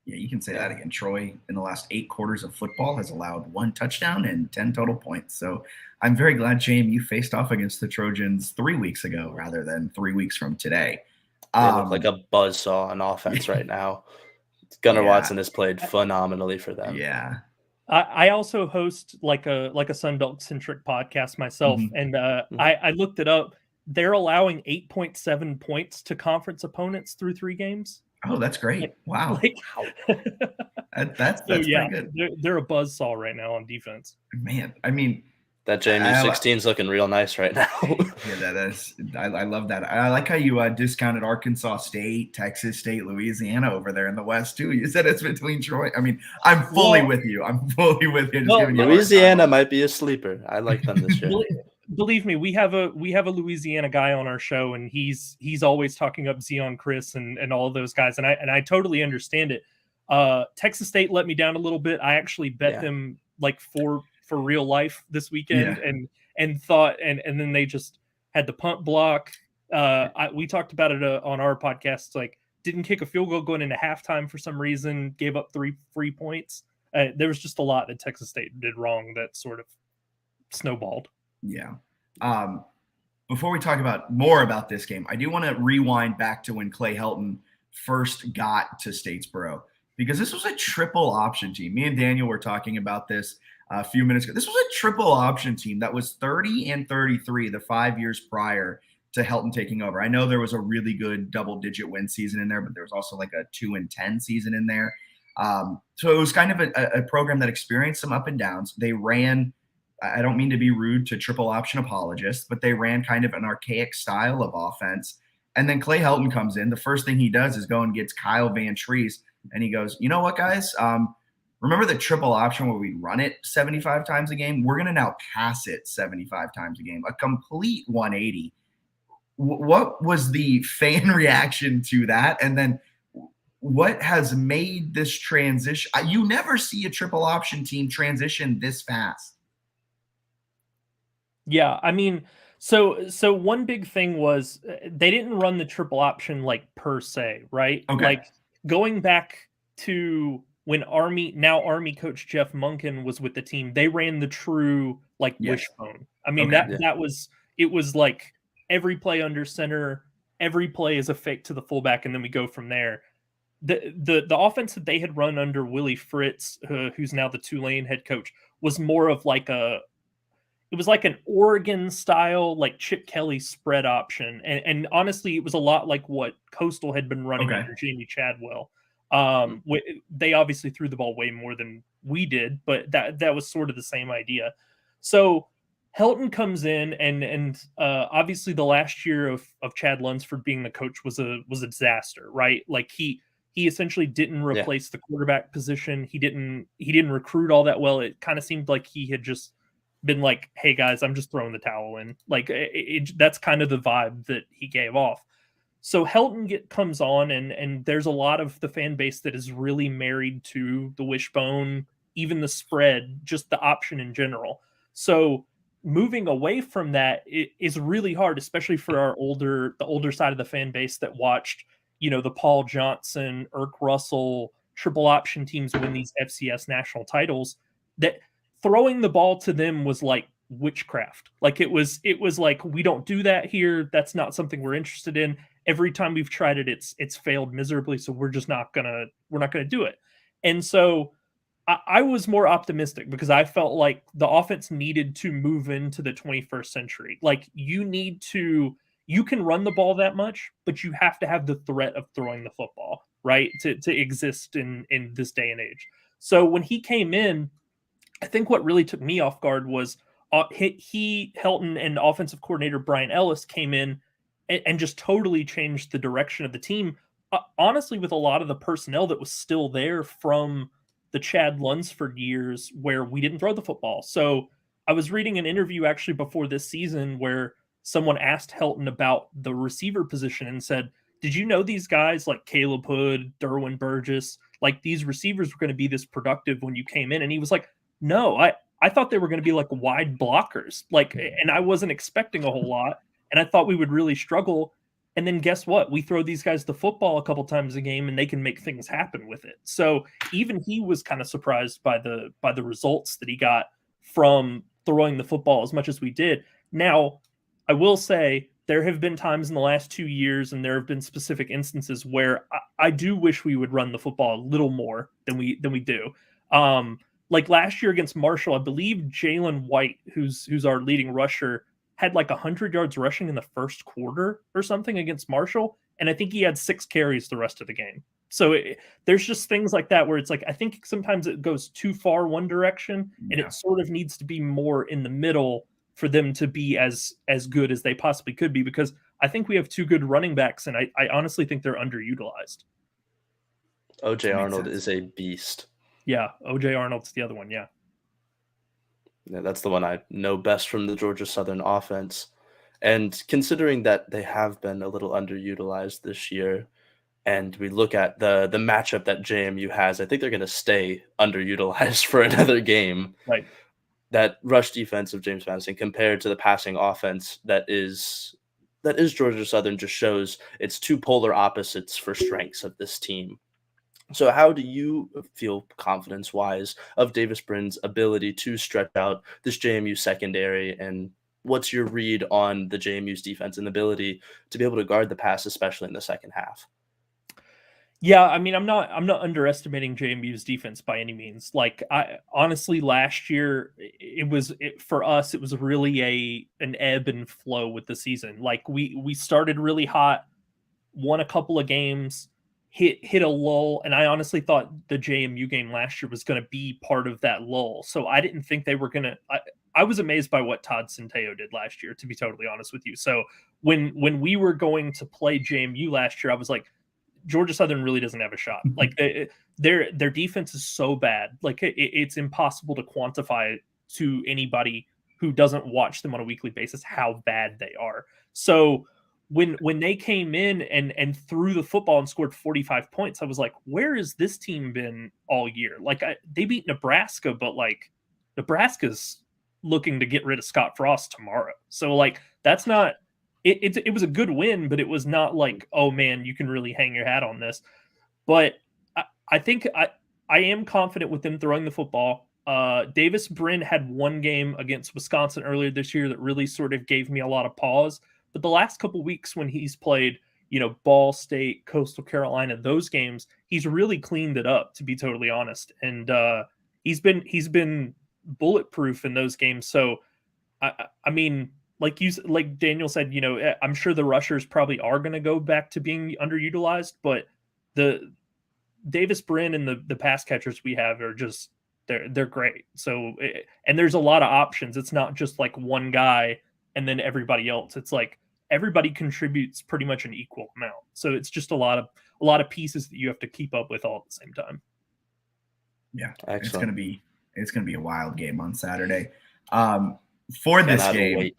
Yeah, you can say that again. Troy, in the last 8 quarters of football, has allowed 1 touchdown and 10 total points. So I'm very glad JMU faced off against the Trojans 3 weeks ago rather than 3 weeks from today. They look like a buzzsaw on offense right now. Gunnar Watson has played phenomenally for them. Yeah. I also host like a Sun Belt centric podcast myself, and I looked it up. They're allowing 8.7 points to conference opponents through 3 games. Oh, that's great! Wow, that's pretty good. They're a buzzsaw right now on defense. Man, I mean, that JMU 16 is looking real nice right now. Yeah, that is. I love that. I like how you discounted Arkansas State, Texas State, Louisiana over there in the West too. You said it's between Troy. I mean, I'm fully with you. I'm fully with you. Louisiana might be a sleeper. I like them this year. Believe me, we have a Louisiana guy on our show, and he's always talking up Zion Chris and all of those guys, and I totally understand it. Texas State let me down a little bit. I actually bet them like for real life this weekend, and thought, and then they just had the punt block. We talked about it on our podcast. Like, didn't kick a field goal going into halftime for some reason. Gave up 3 free points. There was just a lot that Texas State did wrong that sort of snowballed. Yeah. Before we talk more about this game, I do want to rewind back to when Clay Helton first got to Statesboro, because this was a triple option team. Me and Daniel were talking about this a few minutes ago. This was a triple option team that was 30-33 the 5 years prior to Helton taking over. I know there was a really good double-digit win season in there, but there was also like a 2-10 season in there. So it was kind of a program that experienced some up and downs. They ran, I don't mean to be rude to triple option apologists, but they ran kind of an archaic style of offense. And then Clay Helton comes in. The first thing he does is go and gets Kyle Van Treese, and he goes, you know what, guys? Remember the triple option where we run it 75 times a game? We're going to now pass it 75 times a game, a complete 180. What was the fan reaction to that? And then what has made this transition? You never see a triple option team transition this fast. Yeah, I mean, so one big thing was they didn't run the triple option like per se, right? Okay. Like going back to when Army coach Jeff Munkin was with the team, they ran the true like wishbone. I mean, that was like every play under center, every play is a fake to the fullback, and then we go from there. The offense that they had run under Willie Fritz, who's now the Tulane head coach, was more of like it was like an Oregon style, like Chip Kelly spread option. And honestly, it was a lot like what Coastal had been running under Jamie Chadwell. They obviously threw the ball way more than we did, but that was sort of the same idea. So Helton comes in, and obviously the last year of Chad Lunsford being the coach was a disaster, right? Like he essentially didn't replace the quarterback position. He didn't recruit all that well. It kind of seemed like he had just been like, hey guys, I'm just throwing the towel in. Like that's kind of the vibe that he gave off. So Helton comes on, and there's a lot of the fan base that is really married to the wishbone, even the spread, just the option in general. So moving away from that is really hard, especially for the older side of the fan base that watched, the Paul Johnson, Irk Russell triple option teams win these FCS national titles. That throwing the ball to them was like witchcraft. Like it was like, we don't do that here. That's not something we're interested in. Every time we've tried it, it's failed miserably. So we're not gonna do it. And so I was more optimistic because I felt like the offense needed to move into the 21st century. Like you can run the ball that much, but you have to have the threat of throwing the football. right, to exist in this day and age. So when he came in, I think what really took me off guard was Helton and offensive coordinator Brian Ellis came in and just totally changed the direction of the team. Honestly, with a lot of the personnel that was still there from the Chad Lunsford years where we didn't throw the football. So I was reading an interview actually before this season where someone asked Helton about the receiver position and said, did you know these guys like Caleb Hood, Derwin Burgess, like these receivers were going to be this productive when you came in? And he was like, no, I thought they were going to be like wide blockers, like, and I wasn't expecting a whole lot. And I thought we would really struggle. And then guess what? We throw these guys the football a couple times a game and they can make things happen with it. So even he was kind of surprised by the results that he got from throwing the football as much as we did. Now, I will say there have been times in the last 2 years and there have been specific instances where I do wish we would run the football a little more than we do. Like last year against Marshall, I believe Jalen White, who's our leading rusher, had like 100 yards rushing in the first quarter or something against Marshall. And I think he had 6 carries the rest of the game. So there's just things like that where it's like, I think sometimes it goes too far one direction and it sort of needs to be more in the middle for them to be as good as they possibly could be, because I think we have 2 good running backs and I honestly think they're underutilized. OJ Arnold is a beast. Yeah, OJ Arnold's the other one, yeah. Yeah, that's the one I know best from the Georgia Southern offense. And considering that they have been a little underutilized this year, and we look at the matchup that JMU has, I think they're going to stay underutilized for another game. Right. That rush defense of James Madison compared to the passing offense that is Georgia Southern just shows it's 2 polar opposites for strengths of this team. So how do you feel confidence-wise of Davis Brin's ability to stretch out this JMU secondary, and what's your read on the JMU's defense and ability to be able to guard the pass, especially in the second half? Yeah, I mean, I'm not underestimating JMU's defense by any means. Like, I honestly, last year for us, it was really an ebb and flow with the season. Like we started really hot, won a couple of games, hit a lull, and I honestly thought the JMU game last year was going to be part of that lull. So I didn't think they were going to. I was amazed by what Todd Centeio did last year, to be totally honest with you. So when we were going to play JMU last year, I was like, Georgia Southern really doesn't have a shot. Like their defense is so bad. Like it's impossible to quantify to anybody who doesn't watch them on a weekly basis how bad they are. So when they came in and threw the football and scored 45 points, I was like, where has this team been all year? Like they beat Nebraska, but like Nebraska's looking to get rid of Scott Frost tomorrow. So like that's not. It was a good win, but it was not like, oh man, you can really hang your hat on this. But I think I am confident with them throwing the football. Davis Brin had one game against Wisconsin earlier this year that really sort of gave me a lot of pause. But the last couple of weeks when he's played, Ball State, Coastal Carolina, those games, he's really cleaned it up, to be totally honest. And he's been bulletproof in those games. So I mean, like Daniel said, I'm sure the rushers probably are going to go back to being underutilized, but the Davis Brin and the pass catchers we have are just they're great. So and there's a lot of options. It's not just like one guy and then everybody else. It's like everybody contributes pretty much an equal amount. So it's just a lot of pieces that you have to keep up with all at the same time. Yeah, excellent. It's gonna be a wild game on Saturday. For this game.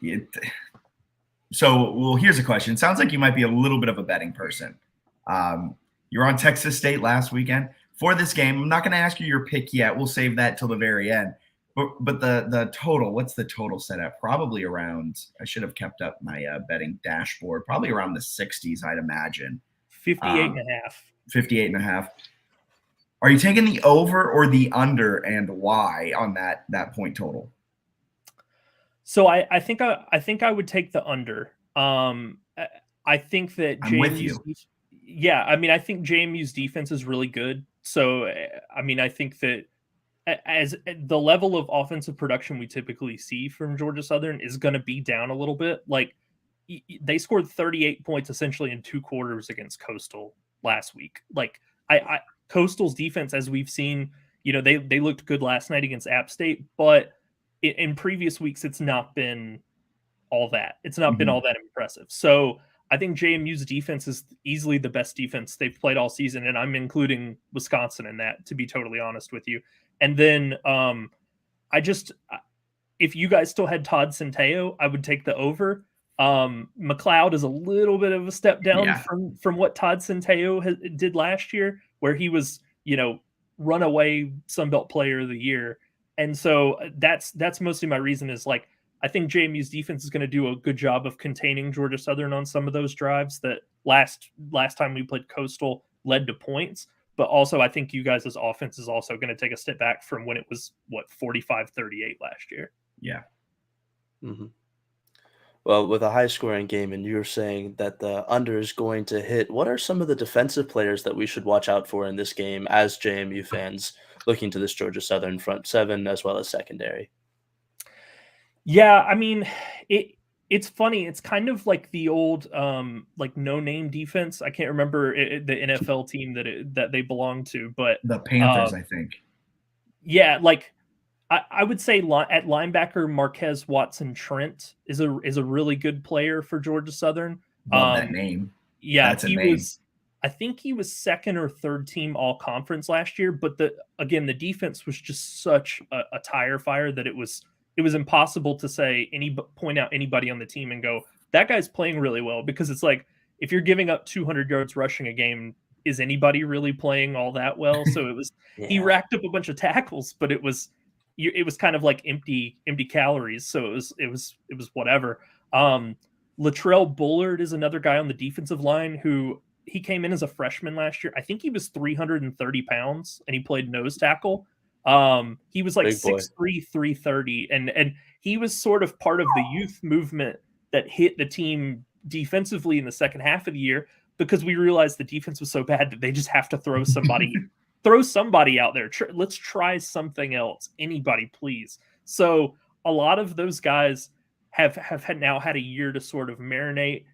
Here's a question. It sounds like you might be a little bit of a betting person. You're on Texas State last weekend. For this game, I'm not going to ask you your pick yet. We'll save that till the very end. But the total, what's the total set at? Probably around, I should have kept up my betting dashboard, probably around the 60s, I'd imagine. 58.5. Are you taking the over or the under, and why on that point total? So I think I would take the under. I think that I'm with you. Yeah, I mean, I think JMU's defense is really good. So I mean, I think that as the level of offensive production we typically see from Georgia Southern is going to be down a little bit. Like they scored 38 points essentially in 2 quarters against Coastal. last week. Like Coastal's defense, as we've seen, they looked good last night against App State, but in previous weeks, it's not been all that. It's not been all that impressive. So I think JMU's defense is easily the best defense they've played all season, and I'm including Wisconsin in that, to be totally honest with you. And then if you guys still had Todd Centeio, I would take the over. McLeod is a little bit of a step down from what Todd Centeio did last year, where he was, runaway Sunbelt Player of the Year. And so that's mostly my reason is like, I think JMU's defense is going to do a good job of containing Georgia Southern on some of those drives that last time we played Coastal led to points. But also, I think you guys' offense is also going to take a step back from when it was, 45-38 last year. Yeah. Mm-hmm. Well, with a high-scoring game, and you're saying that the under is going to hit, what are some of the defensive players that we should watch out for in this game as JMU fans looking to this Georgia Southern front seven as well as secondary? Yeah, I mean, it's funny. It's kind of like the old no-name defense. I can't remember the NFL team that they belong to, but the Panthers, I think. Yeah, like I would say at linebacker, Marquez Watson-Trent is a really good player for Georgia Southern. Love that name. Yeah, I think he was second or third team all conference last year, but the defense was just such a tire fire that it was impossible to point out anybody on the team and go, that guy's playing really well, because it's like, if you're giving up 200 yards rushing a game, is anybody really playing all that well? So it was, he racked up a bunch of tackles, but it was kind of like empty calories. So it was whatever. Latrell Bullard is another guy on the defensive line who he came in as a freshman last year. I think he was 330 pounds and he played nose tackle. He was like 6'3", 330. And he was sort of part of the youth movement that hit the team defensively in the second half of the year, because we realized the defense was so bad that they just have to throw somebody out there. Let's try something else. Anybody, please. So a lot of those guys have now had a year to sort of marinate,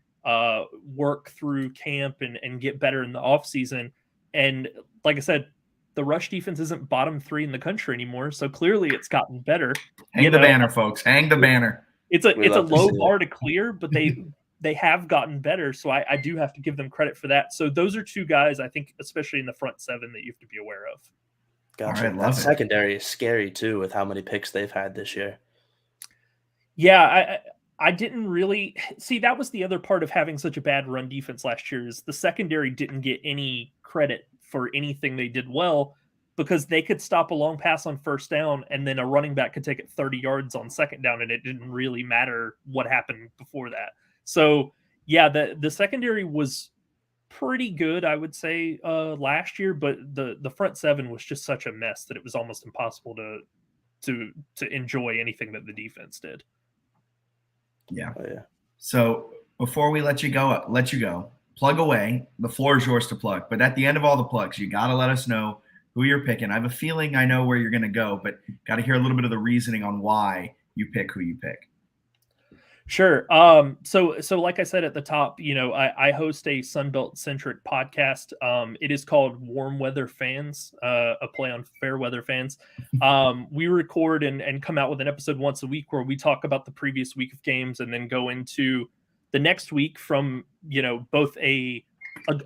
work through camp and get better in the offseason. And like I said, the rush defense isn't bottom 3 in the country anymore. So clearly it's gotten better. Hang the banner, folks. Hang the banner. It's a low bar to clear, but they have gotten better. So I do have to give them credit for that. So those are two guys, I think, especially in the front seven, that you have to be aware of. Gotcha. All right, secondary is scary too, with how many picks they've had this year. Yeah, I didn't really see, that was the other part of having such a bad run defense last year, is the secondary didn't get any credit for anything they did well, because they could stop a long pass on first down and then a running back could take it 30 yards on second down, and it didn't really matter what happened before that. So yeah, the secondary was pretty good, I would say, last year, but the front seven was just such a mess that it was almost impossible to enjoy anything that the defense did. Yeah. Oh, yeah. So before we let you go, plug away. The floor is yours to plug. But at the end of all the plugs, you got to let us know who you're picking. I have a feeling I know where you're going to go, but got to hear a little bit of the reasoning on why you pick who you pick. Sure. So like I said at the top, I host a Sunbelt centric podcast. It is called Warm Weather Fans, a play on fair weather fans. We record and come out with an episode once a week where we talk about the previous week of games and then go into the next week from, both a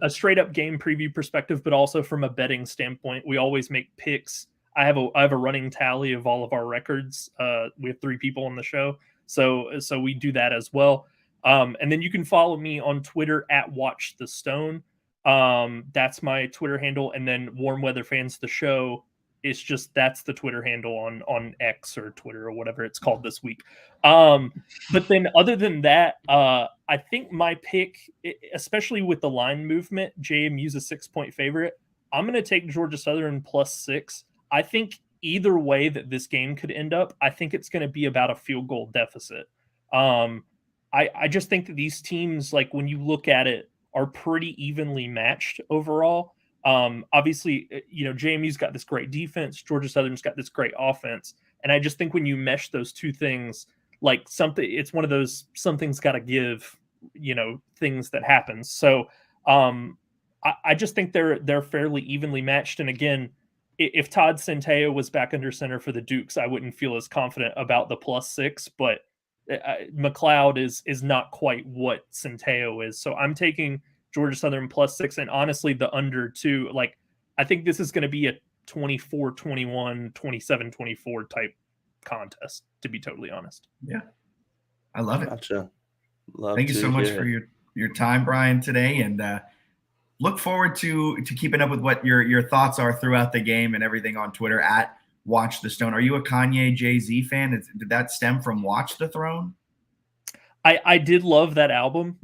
straight up game preview perspective, but also from a betting standpoint. We always make picks. I have a running tally of all of our records. We have 3 people on the show. So we do that as well. And then you can follow me on Twitter at Watch the Stone. That's my Twitter handle. And then Warm Weather Fans, the show, is just, that's the Twitter handle on X or Twitter or whatever it's called this week. But then other than that, I think my pick, especially with the line movement, JMU's a 6-point favorite. I'm going to take Georgia Southern +6. I think either way that this game could end up, I think it's going to be about a field goal deficit. I just think that these teams, like when you look at it, are pretty evenly matched overall. Obviously, JMU's got this great defense. Georgia Southern's got this great offense. And I just think when you mesh those two things, like it's one of those, something's got to give, things that happens. So I just think they're fairly evenly matched. And again, if Todd Centeio was back under center for the Dukes, I wouldn't feel as confident about the +6. But McLeod is not quite what Centeio is. So I'm taking Georgia Southern +6, and honestly, the under 2. Like, I think this is going to be a 24-21, 27-24 type contest, to be totally honest. Yeah, I love it. Gotcha. Thank you so much for your time, Brian, today, and look forward to keeping up with what your thoughts are throughout the game and everything on Twitter at Watch the Stone. Are you a Kanye Jay-Z fan? Did that stem from Watch the Throne? I did love that album.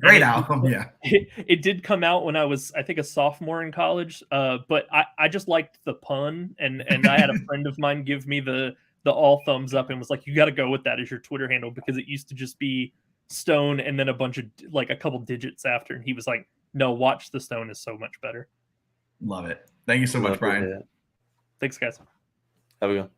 Great album, yeah. It did come out when I was, I think, a sophomore in college. But I just liked the pun, and I had a friend of mine give me the all thumbs up and was like, "You got to go with that as your Twitter handle," because it used to just be Stone and then a bunch of like a couple digits after, and he was like, "No, Watch the Stone is so much better." Love it. Thank you so much, Brian. Thanks, guys. Have a go.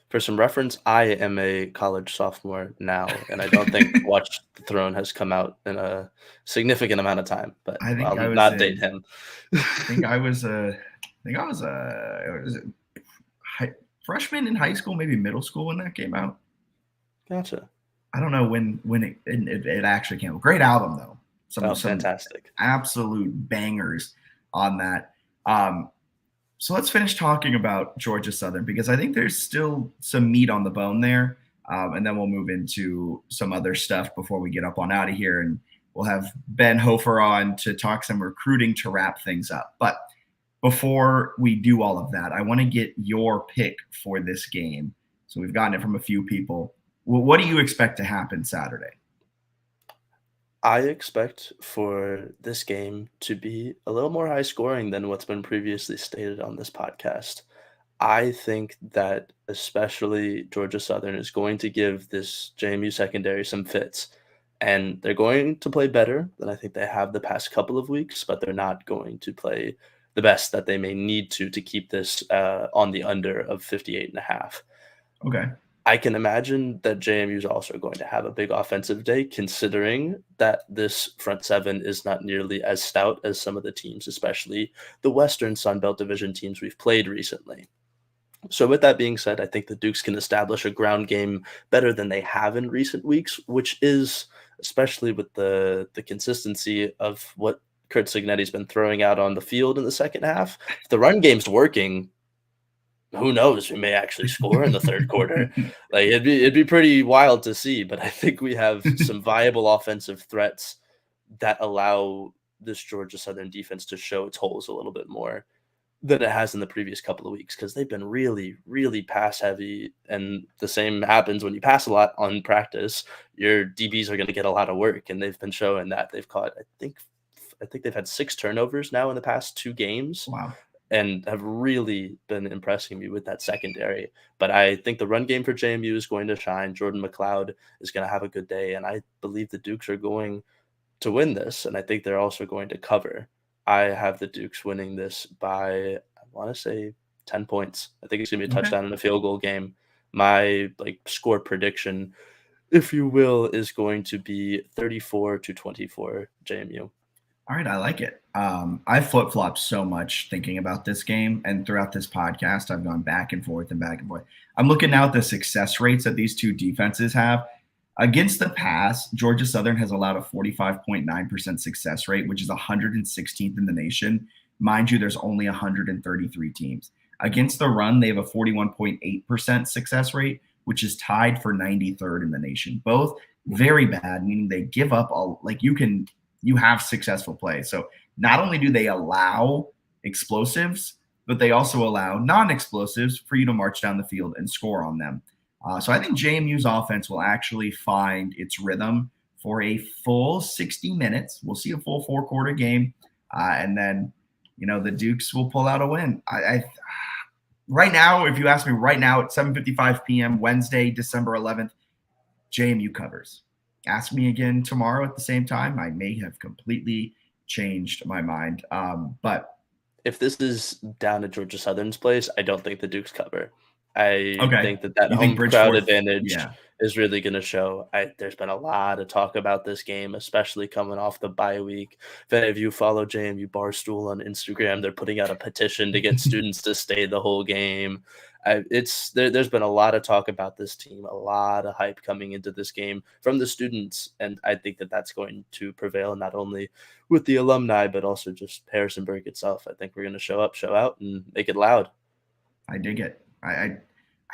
For some reference, I am a college sophomore now, and I don't think Watch the Throne has come out in a significant amount of time. But I'll not date him. I think I was a freshman in high school, maybe middle school when that came out. Gotcha. I don't know when it actually came out. Great album though. Some fantastic, absolute bangers on that. So let's finish talking about Georgia Southern, because I think there's still some meat on the bone there. And then we'll move into some other stuff before we get up on out of here. And we'll have Ben Hofer on to talk some recruiting to wrap things up. But before we do all of that, I want to get your pick for this game. So we've gotten it from a few people. Well, what do you expect to happen Saturday? I expect for this game to be a little more high scoring than what's been previously stated on this podcast. I think that especially Georgia Southern is going to give this JMU secondary some fits, and they're going to play better than I think they have the past couple of weeks, but they're not going to play the best that they may need to keep this on the under of 58.5. Okay. I can imagine that JMU is also going to have a big offensive day, considering that this front seven is not nearly as stout as some of the teams, especially the Western Sun Belt Division teams we've played recently. So with that being said, I think the Dukes can establish a ground game better than they have in recent weeks, which is, especially with the consistency of what Kurt Cignetti's been throwing out on the field in the second half. If the run game's working, who knows? We may actually score in the third quarter. Like it'd be pretty wild to see. But I think we have some viable offensive threats that allow this Georgia Southern defense to show its holes a little bit more than it has in the previous couple of weeks, because they've been really, really pass heavy. And the same happens when you pass a lot on practice. Your DBs are going to get a lot of work, and they've been showing that. They've caught, I think they've had 6 turnovers now in the past 2 games. Wow. And have really been impressing me with that secondary. But I think the run game for JMU is going to shine. Jordan McLeod is going to have a good day, and I believe the Dukes are going to win this, and I think they're also going to cover. I have the Dukes winning this by, I want to say, 10 points. I think it's going to be a touchdown and a field goal game. My score prediction, if you will, is going to be 34-24 JMU. All right, I like it. I flip-flopped so much thinking about this game, and throughout this podcast, I've gone back and forth and back and forth. I'm looking now at the success rates that these two defenses have. Against the pass, Georgia Southern has allowed a 45.9% success rate, which is 116th in the nation. Mind you, there's only 133 teams. Against the run, they have a 41.8% success rate, which is tied for 93rd in the nation. Both very bad, meaning they give up you have successful play. So not only do they allow explosives, but they also allow non-explosives for you to march down the field and score on them. So I think JMU's offense will actually find its rhythm for a full 60 minutes. We'll see a full 4-quarter game. And then, the Dukes will pull out a win. Right now, if you ask me right now at 7:55 p.m. Wednesday, December 11th, JMU covers. Ask me again tomorrow at the same time. I may have completely changed my mind. But if this is down at Georgia Southern's place, I don't think the Dukes cover. I think that You think home crowd Bridgeforth? advantage Yeah. is really going to show. There's been a lot of talk about this game, especially coming off the bye week. If any of you follow JMU Barstool on Instagram, they're putting out a petition to get students to stay the whole game. There's been a lot of talk about this team, a lot of hype coming into this game from the students, and I think that that's going to prevail not only with the alumni but also just Harrisonburg itself. I think we're going to show up, show out, and make it loud. I dig it. I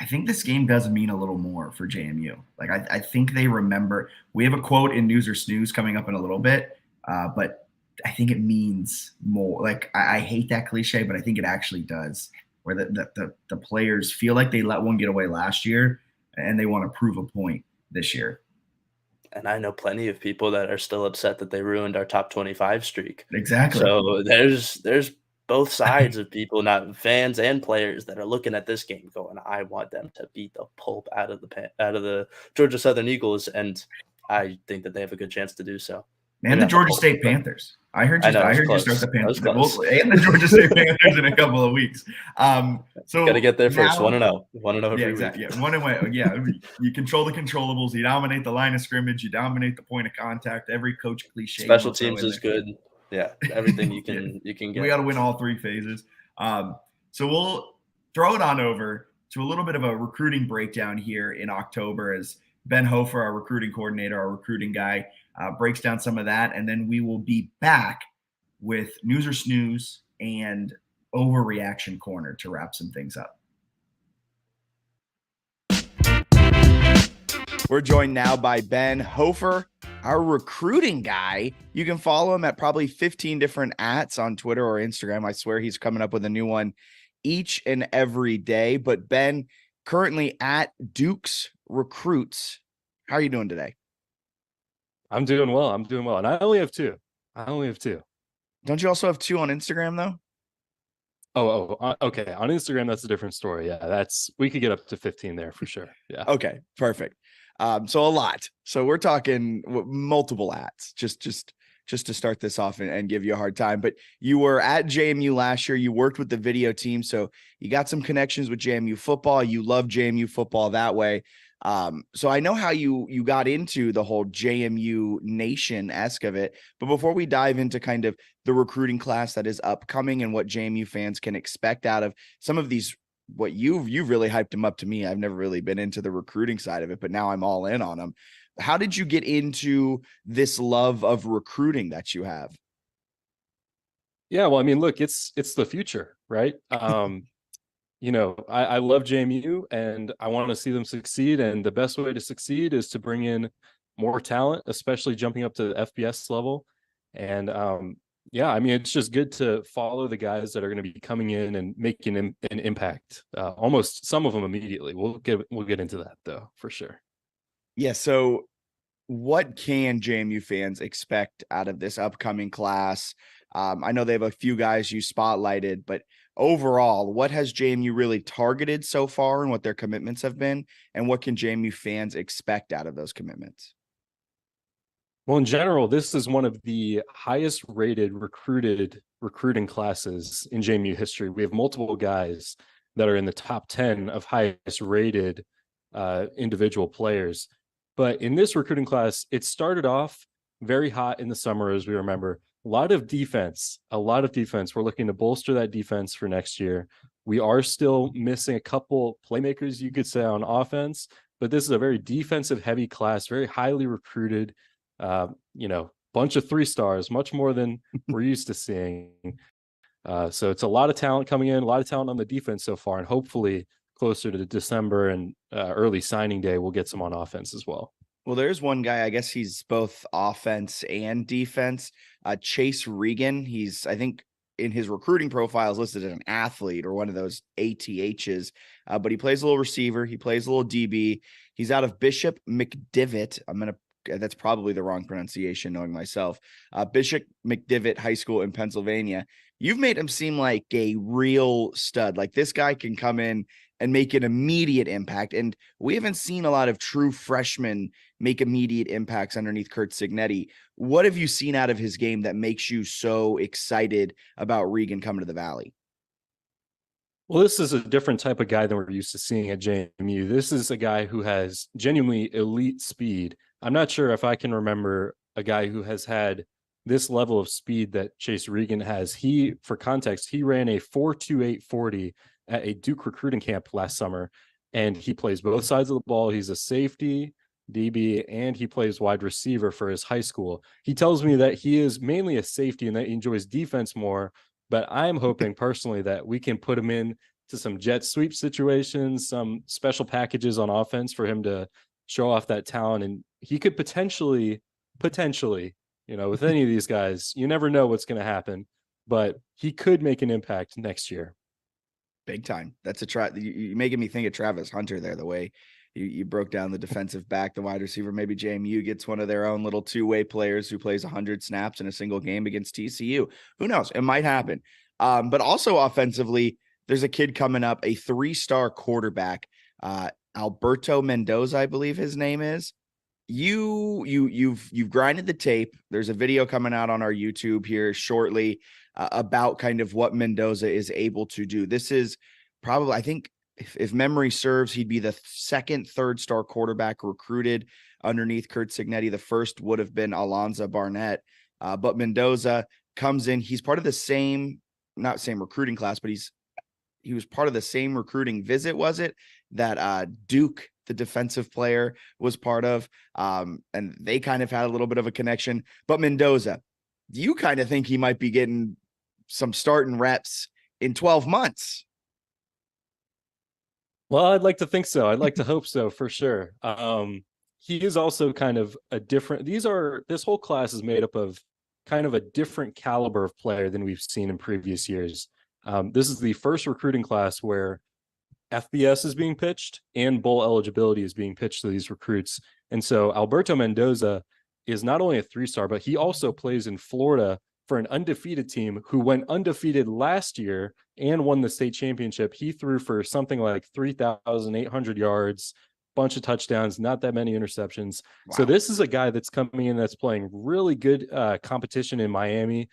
think this game does mean a little more for JMU. Like I think they remember. We have a quote in News or Snooze coming up in a little bit, but I think it means more. Like I hate that cliche, but I think it actually does. Where the players feel like they let one get away last year, and they want to prove a point this year. And I know plenty of people that are still upset that they ruined our top 25 streak. Exactly. So there's both sides of people, not fans and players, that are looking at this game going, I want them to beat the pulp out of the Georgia Southern Eagles, and I think that they have a good chance to do so. And the Georgia State Panthers. I heard you start the Panthers. And the Georgia State Panthers in a couple of weeks. So got to get there first. 1-0. 1-0 every exactly. week. Yeah, 1-0. Yeah, you control the controllables. You dominate the line of scrimmage. You dominate the point of contact. Every coach cliche. Special teams is good. Yeah, everything you can you can get. We got to win all three phases. So we'll throw it on over to a little bit of a recruiting breakdown here in October as Ben Hofer, our recruiting coordinator, our recruiting guy, breaks down some of that, and then we will be back with News or Snooze and Overreaction Corner to wrap some things up. We're joined now by Ben Hofer, our recruiting guy. You can follow him at probably 15 different @ on Twitter or Instagram. I swear he's coming up with a new one each and every day. But Ben, currently at Duke's Recruits. How are you doing today? I'm doing well. And I only have two. Don't you also have 2 on Instagram though? Okay. On Instagram, that's a different story. Yeah, we could get up to 15 there for sure. Yeah. Okay, perfect. So a lot. So we're talking multiple @, just to start this off and give you a hard time. But you were at JMU last year. You worked with the video team, so you got some connections with JMU football. You love JMU football that way. So I know how you got into the whole JMU Nation-esque of it. But before we dive into kind of the recruiting class that is upcoming and what JMU fans can expect out of some of these, what you've really hyped them up to me. I've never really been into the recruiting side of it, but now I'm all in on them. How did you get into this love of recruiting that you have? Yeah, well, I mean, look, it's the future, right? I love JMU and I want to see them succeed. And the best way to succeed is to bring in more talent, especially jumping up to the FBS level. And I mean, it's just good to follow the guys that are going to be coming in and making an impact. Almost some of them immediately. We'll get into that though, for sure. Yeah. So what can JMU fans expect out of this upcoming class? I know they have a few guys you spotlighted, but overall, what has JMU really targeted so far and what their commitments have been? And what can JMU fans expect out of those commitments? Well, in general, this is one of the highest rated recruiting classes in JMU history. We have multiple guys that are in the top 10 of highest rated individual players. But in this recruiting class, it started off very hot in the summer, as we remember. A lot of defense. We're looking to bolster that defense for next year. We are still missing a couple playmakers, you could say, on offense, but this is a very defensive heavy class, very highly recruited, bunch of 3-stars, much more than we're used to seeing. So it's a lot of talent coming in, a lot of talent on the defense so far, and hopefully closer to December and early signing day, we'll get some on offense as well. Well, there's one guy, I guess he's both offense and defense, Chase Regan. He's, I think, in his recruiting profile is listed as an athlete or one of those ATHs, but he plays a little receiver. He plays a little DB. He's out of Bishop McDivitt. That's probably the wrong pronunciation, knowing myself. Bishop McDivitt High School in Pennsylvania. You've made him seem like a real stud. Like this guy can come in and make an immediate impact. And we haven't seen a lot of true freshmen make immediate impacts underneath Kurt Signetti. What have you seen out of his game that makes you so excited about Regan coming to the Valley? Well, this is a different type of guy than we're used to seeing at JMU. This is a guy who has genuinely elite speed. I'm not sure if I can remember a guy who has had this level of speed that Chase Regan has. He, for context, he ran a 4.2840 at a Duke recruiting camp last summer, and he plays both sides of the ball. He's a safety, DB, and he plays wide receiver for his high school. He tells me that he is mainly a safety and that he enjoys defense more, but I'm hoping personally that we can put him in to some jet sweep situations, some special packages on offense for him to show off that talent. And he could potentially, with any of these guys, you never know what's going to happen, but he could make an impact next year. Big time. That's you're making me think of Travis Hunter there, the way you broke down the defensive back, the wide receiver. Maybe JMU gets one of their own little two-way players who plays 100 snaps in a single game against TCU. Who knows? It might happen. But also offensively, there's a kid coming up, a 3-star quarterback, Alberto Mendoza, I believe his name is. You've grinded the tape. There's a video coming out on our YouTube here shortly about kind of what Mendoza is able to do. This is probably, I think, if memory serves, he'd be the second, 3rd-star quarterback recruited underneath Curt Cignetti. The first would have been Alonzo Barnett. But Mendoza comes in. He's part of the same, not same recruiting class, but he was part of the same recruiting visit, was it, that Duke, the defensive player, was part of. And they kind of had a little bit of a connection. But Mendoza, do you kind of think he might be getting some starting reps in 12 months? Well, I'd like to think so. I'd like to hope so, for sure. He is also kind of a different, this whole class is made up of kind of a different caliber of player than we've seen in previous years. This is the first recruiting class where FBS is being pitched and bowl eligibility is being pitched to these recruits. And so Alberto Mendoza is not only a 3-star, but he also plays in Florida for an undefeated team who went undefeated last year and won the state championship. He threw for something like 3,800 yards, bunch of touchdowns, not that many interceptions. Wow. So this is a guy that's coming in that's playing really good competition in Miami,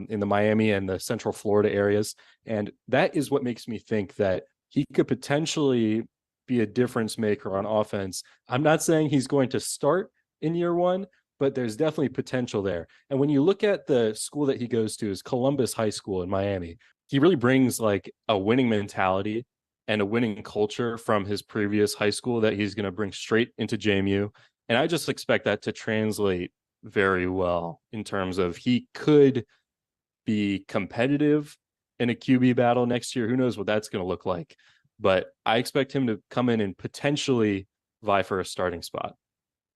in the Miami and the Central Florida areas. And that is what makes me think that he could potentially be a difference maker on offense. I'm not saying he's going to start in year one, but there's definitely potential there. And when you look at the school that he goes to, is Columbus High School in Miami, he really brings like a winning mentality and a winning culture from his previous high school that he's going to bring straight into JMU. And I just expect that to translate very well in terms of he could be competitive in a QB battle next year. Who knows what that's going to look like, but I expect him to come in and potentially vie for a starting spot.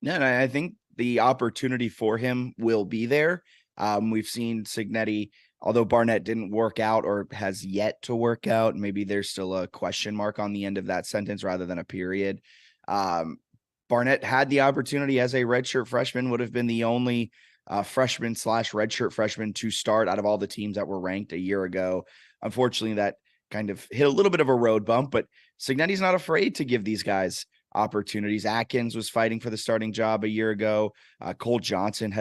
Yeah, and I think the opportunity for him will be there. We've seen Cignetti, although Barnett didn't work out or has yet to work out, maybe there's still a question mark on the end of that sentence rather than a period. Barnett had the opportunity as a redshirt freshman, would have been the only freshman / redshirt freshman to start out of all the teams that were ranked a year ago. Unfortunately, that kind of hit a little bit of a road bump, but Cignetti's not afraid to give these guys opportunities. Atkins was fighting for the starting job a year ago. Cole Johnson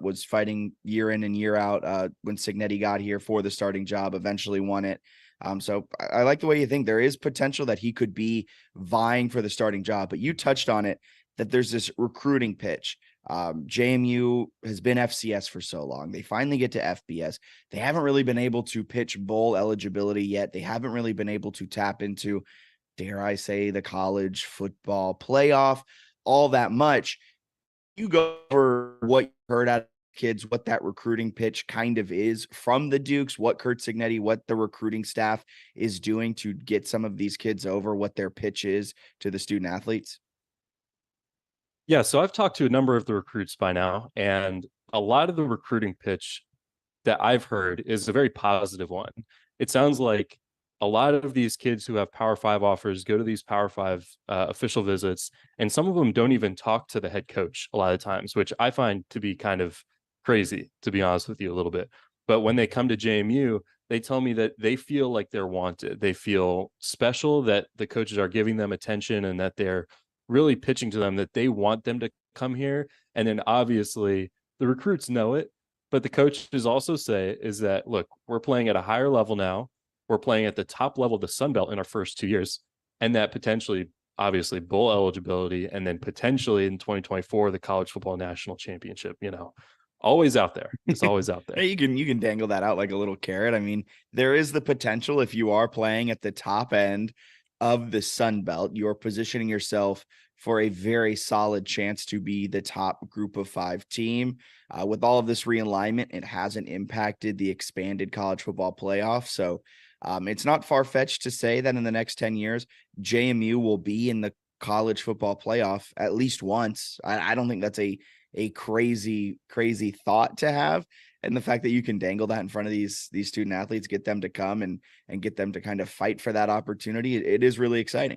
was fighting year in and year out when Cignetti got here for the starting job, eventually won it. So I like the way you think there is potential that he could be vying for the starting job, but you touched on it, that there's this recruiting pitch. JMU has been FCS for so long. They finally get to FBS. They haven't really been able to pitch bowl eligibility yet. They haven't really been able to tap into, dare I say, the college football playoff all that much. You go over what you heard out of kids, what that recruiting pitch kind of is from the Dukes, what Curt Cignetti, what the recruiting staff is doing to get some of these kids over, what their pitch is to the student athletes. Yeah, so I've talked to a number of the recruits by now, and a lot of the recruiting pitch that I've heard is a very positive one. It sounds like a lot of these kids who have Power 5 offers go to these Power 5 official visits, and some of them don't even talk to the head coach a lot of times, which I find to be kind of crazy, to be honest with you a little bit. But when they come to JMU, they tell me that they feel like they're wanted. They feel special, that the coaches are giving them attention, and that they're really pitching to them that they want them to come here. And then obviously the recruits know it, but the coaches also say is that, look, we're playing at a higher level now. we're playing at the top level of the Sun Belt in our first 2 years, and that potentially, obviously, bowl eligibility, and then potentially in 2024 the college football national championship. Always out there. It's always out there. You can dangle that out like a little carrot. I mean, there is the potential, if you are playing at the top end of the Sun Belt, you're positioning yourself for a very solid chance to be the top group of 5 team. With all of this realignment, it hasn't impacted the expanded college football playoff. So it's not far-fetched to say that in the next 10 years, JMU will be in the college football playoff at least once. I don't think that's a crazy thought to have. And the fact that you can dangle that in front of these student athletes, get them to come and get them to kind of fight for that opportunity, it is really exciting.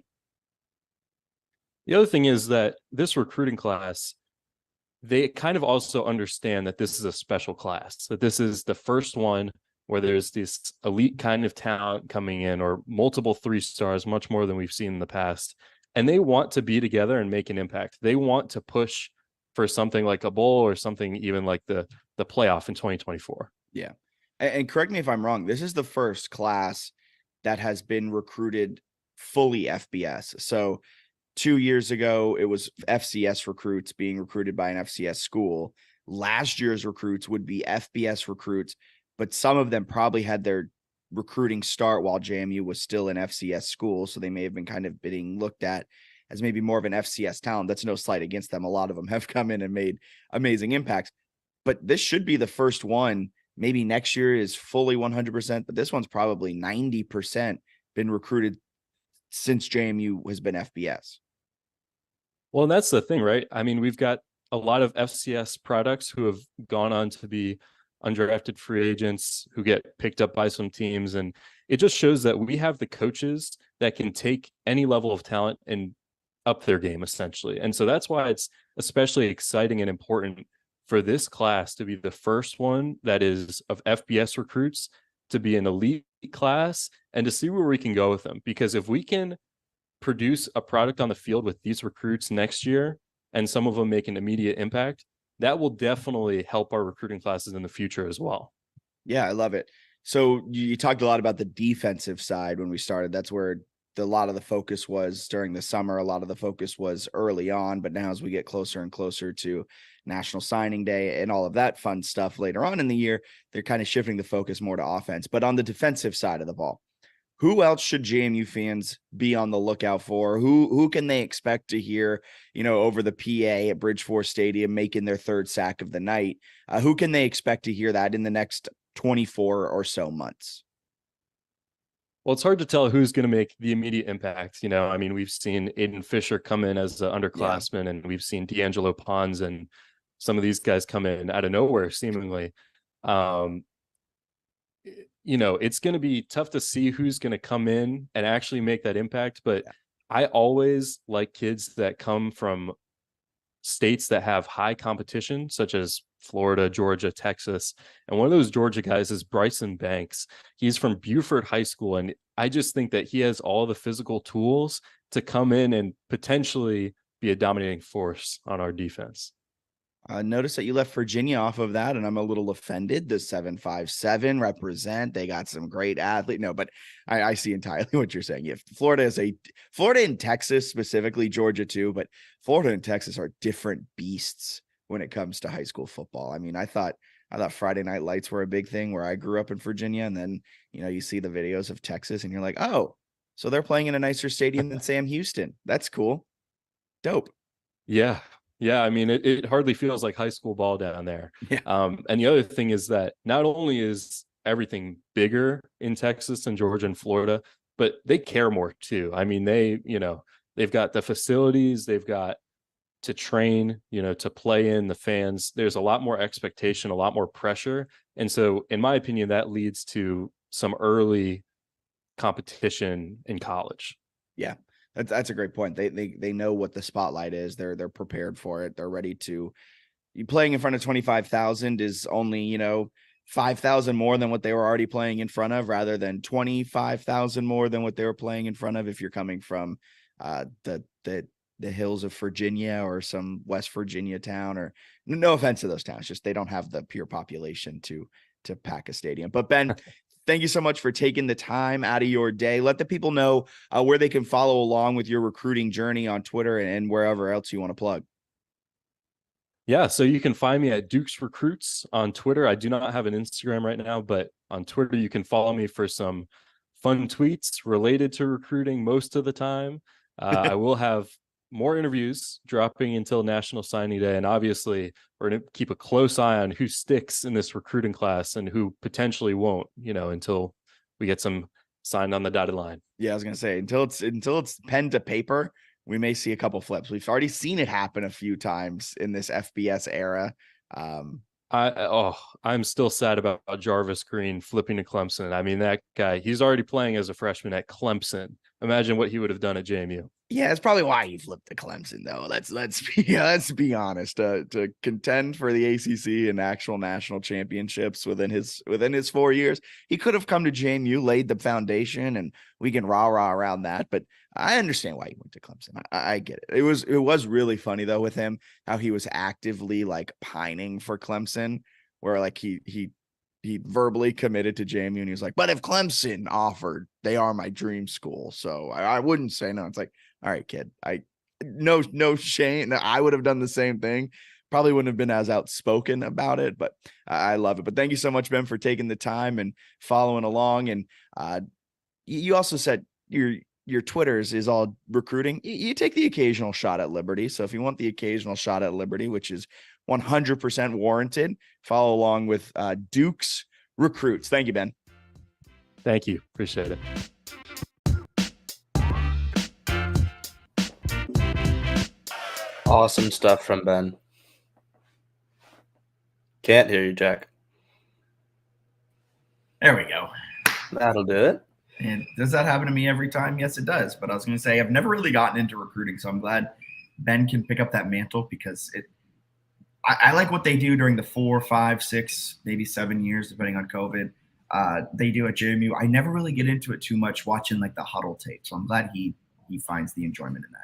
The other thing is that this recruiting class, they kind of also understand that this is a special class, that this is the first one where there's this elite kind of talent coming in, or multiple 3 stars, much more than we've seen in the past. And they want to be together and make an impact. They want to push for something like a bowl, or something even like the playoff in 2024. Yeah. And correct me if I'm wrong, this is the first class that has been recruited fully FBS. So 2 years ago, it was FCS recruits being recruited by an FCS school. Last year's recruits would be FBS recruits, but some of them probably had their recruiting start while JMU was still an FCS school. So they may have been kind of being looked at as maybe more of an FCS talent. That's no slight against them. A lot of them have come in and made amazing impacts, but this should be the first one. Maybe next year is fully 100%, but this one's probably 90% been recruited since JMU has been FBS. Well, and that's the thing, right? I mean, we've got a lot of FCS products who have gone on to be undrafted free agents who get picked up by some teams. And it just shows that we have the coaches that can take any level of talent and up their game, essentially. And so that's why it's especially exciting and important for this class to be the first one that is of FBS recruits to be an elite class, and to see where we can go with them. Because if we can produce a product on the field with these recruits next year, and some of them make an immediate impact, that will definitely help our recruiting classes in the future as well. Yeah, I love it. So you talked a lot about the defensive side when we started. That's where a lot of the focus was during the summer. A lot of the focus was early on, but now as we get closer and closer to National Signing Day and all of that fun stuff later on in the year, they're kind of shifting the focus more to offense. But on the defensive side of the ball, who else should JMU fans be on the lookout for? Who can they expect to hear, over the PA at Bridgeforth Stadium making their 3rd sack of the night? Who can they expect to hear that in the next 24 or so months? Well, it's hard to tell who's going to make the immediate impact. I mean, we've seen Aiden Fisher come in as an underclassman, and we've seen D'Angelo Pons and some of these guys come in out of nowhere, seemingly. It's going to be tough to see who's going to come in and actually make that impact. But I always like kids that come from states that have high competition, such as Florida, Georgia, Texas. And one of those Georgia guys is Bryson Banks. He's from Buford High School. And I just think that he has all the physical tools to come in and potentially be a dominating force on our defense. Notice that you left Virginia off of that, and I'm a little offended. The 757 represent. They got some great athletes. No, but I see entirely what you're saying. If Florida and Texas, specifically Georgia too, but Florida and Texas are different beasts when it comes to high school football. I mean, I thought Friday night lights were a big thing where I grew up in Virginia, and then you see the videos of Texas, and you're like, oh, so they're playing in a nicer stadium than Sam Houston. That's cool, dope. Yeah. Yeah, I mean, it hardly feels like high school ball down there. Yeah. And the other thing is that not only is everything bigger in Texas and Georgia and Florida, but they care more too. I mean, they've got the facilities, they've got to train, to play in the fans. There's a lot more expectation, a lot more pressure. And so, in my opinion, that leads to some early competition in college. Yeah. That's a great point. They know what the spotlight is. They're prepared for it. They're ready to. You playing in front of 25,000 is only 5,000 more than what they were already playing in front of, rather than 25,000 more than what they were playing in front of. If you're coming from the hills of Virginia or some West Virginia town, or no offense to those towns, just they don't have the pure population to pack a stadium. But Ben, thank you so much for taking the time out of your day. Let the people know where they can follow along with your recruiting journey on Twitter and wherever else you want to plug. Yeah, so you can find me at Dukes Recruits on Twitter. I do not have an Instagram right now, but on Twitter you can follow me for some fun tweets related to recruiting most of the time. I will have more interviews dropping until National Signing Day, and obviously we're going to keep a close eye on who sticks in this recruiting class and who potentially won't, until we get some signed on the dotted line. Yeah, I was going to say until it's pen to paper, we may see a couple flips. We've already seen it happen a few times in this FBS era. I'm still sad about Jarvis Green flipping to Clemson. I mean, that guy, he's already playing as a freshman at Clemson. Imagine what he would have done at JMU. Yeah, that's probably why he flipped to Clemson, though. Let's be honest. To contend for the ACC and actual national championships within his 4 years, he could have come to JMU, laid the foundation, and we can rah around that. But I understand why he went to Clemson. I get it. It was really funny though with him how he was actively like pining for Clemson, where like he verbally committed to JMU and he was like, but if Clemson offered, they are my dream school. So I wouldn't say no. It's like, all right, kid, no shame. I would have done the same thing. Probably wouldn't have been as outspoken about it, but I love it. But thank you so much, Ben, for taking the time and following along. And you also said your Twitters is all recruiting. You take the occasional shot at Liberty. So if you want the occasional shot at Liberty, which is 100% warranted, follow along with Dukes Recruits. Thank you, Ben. Thank you. Appreciate it. Awesome stuff from Ben. Can't hear you, Jack. There we go. That'll do it. And does that happen to me every time? Yes, it does. But I was going to say I've never really gotten into recruiting, so I'm glad Ben can pick up that mantle because I like what they do during the 4, 5, 6, maybe 7 years, depending on COVID. They do at JMU. I never really get into it too much watching like the huddle tape. So I'm glad he finds the enjoyment in that.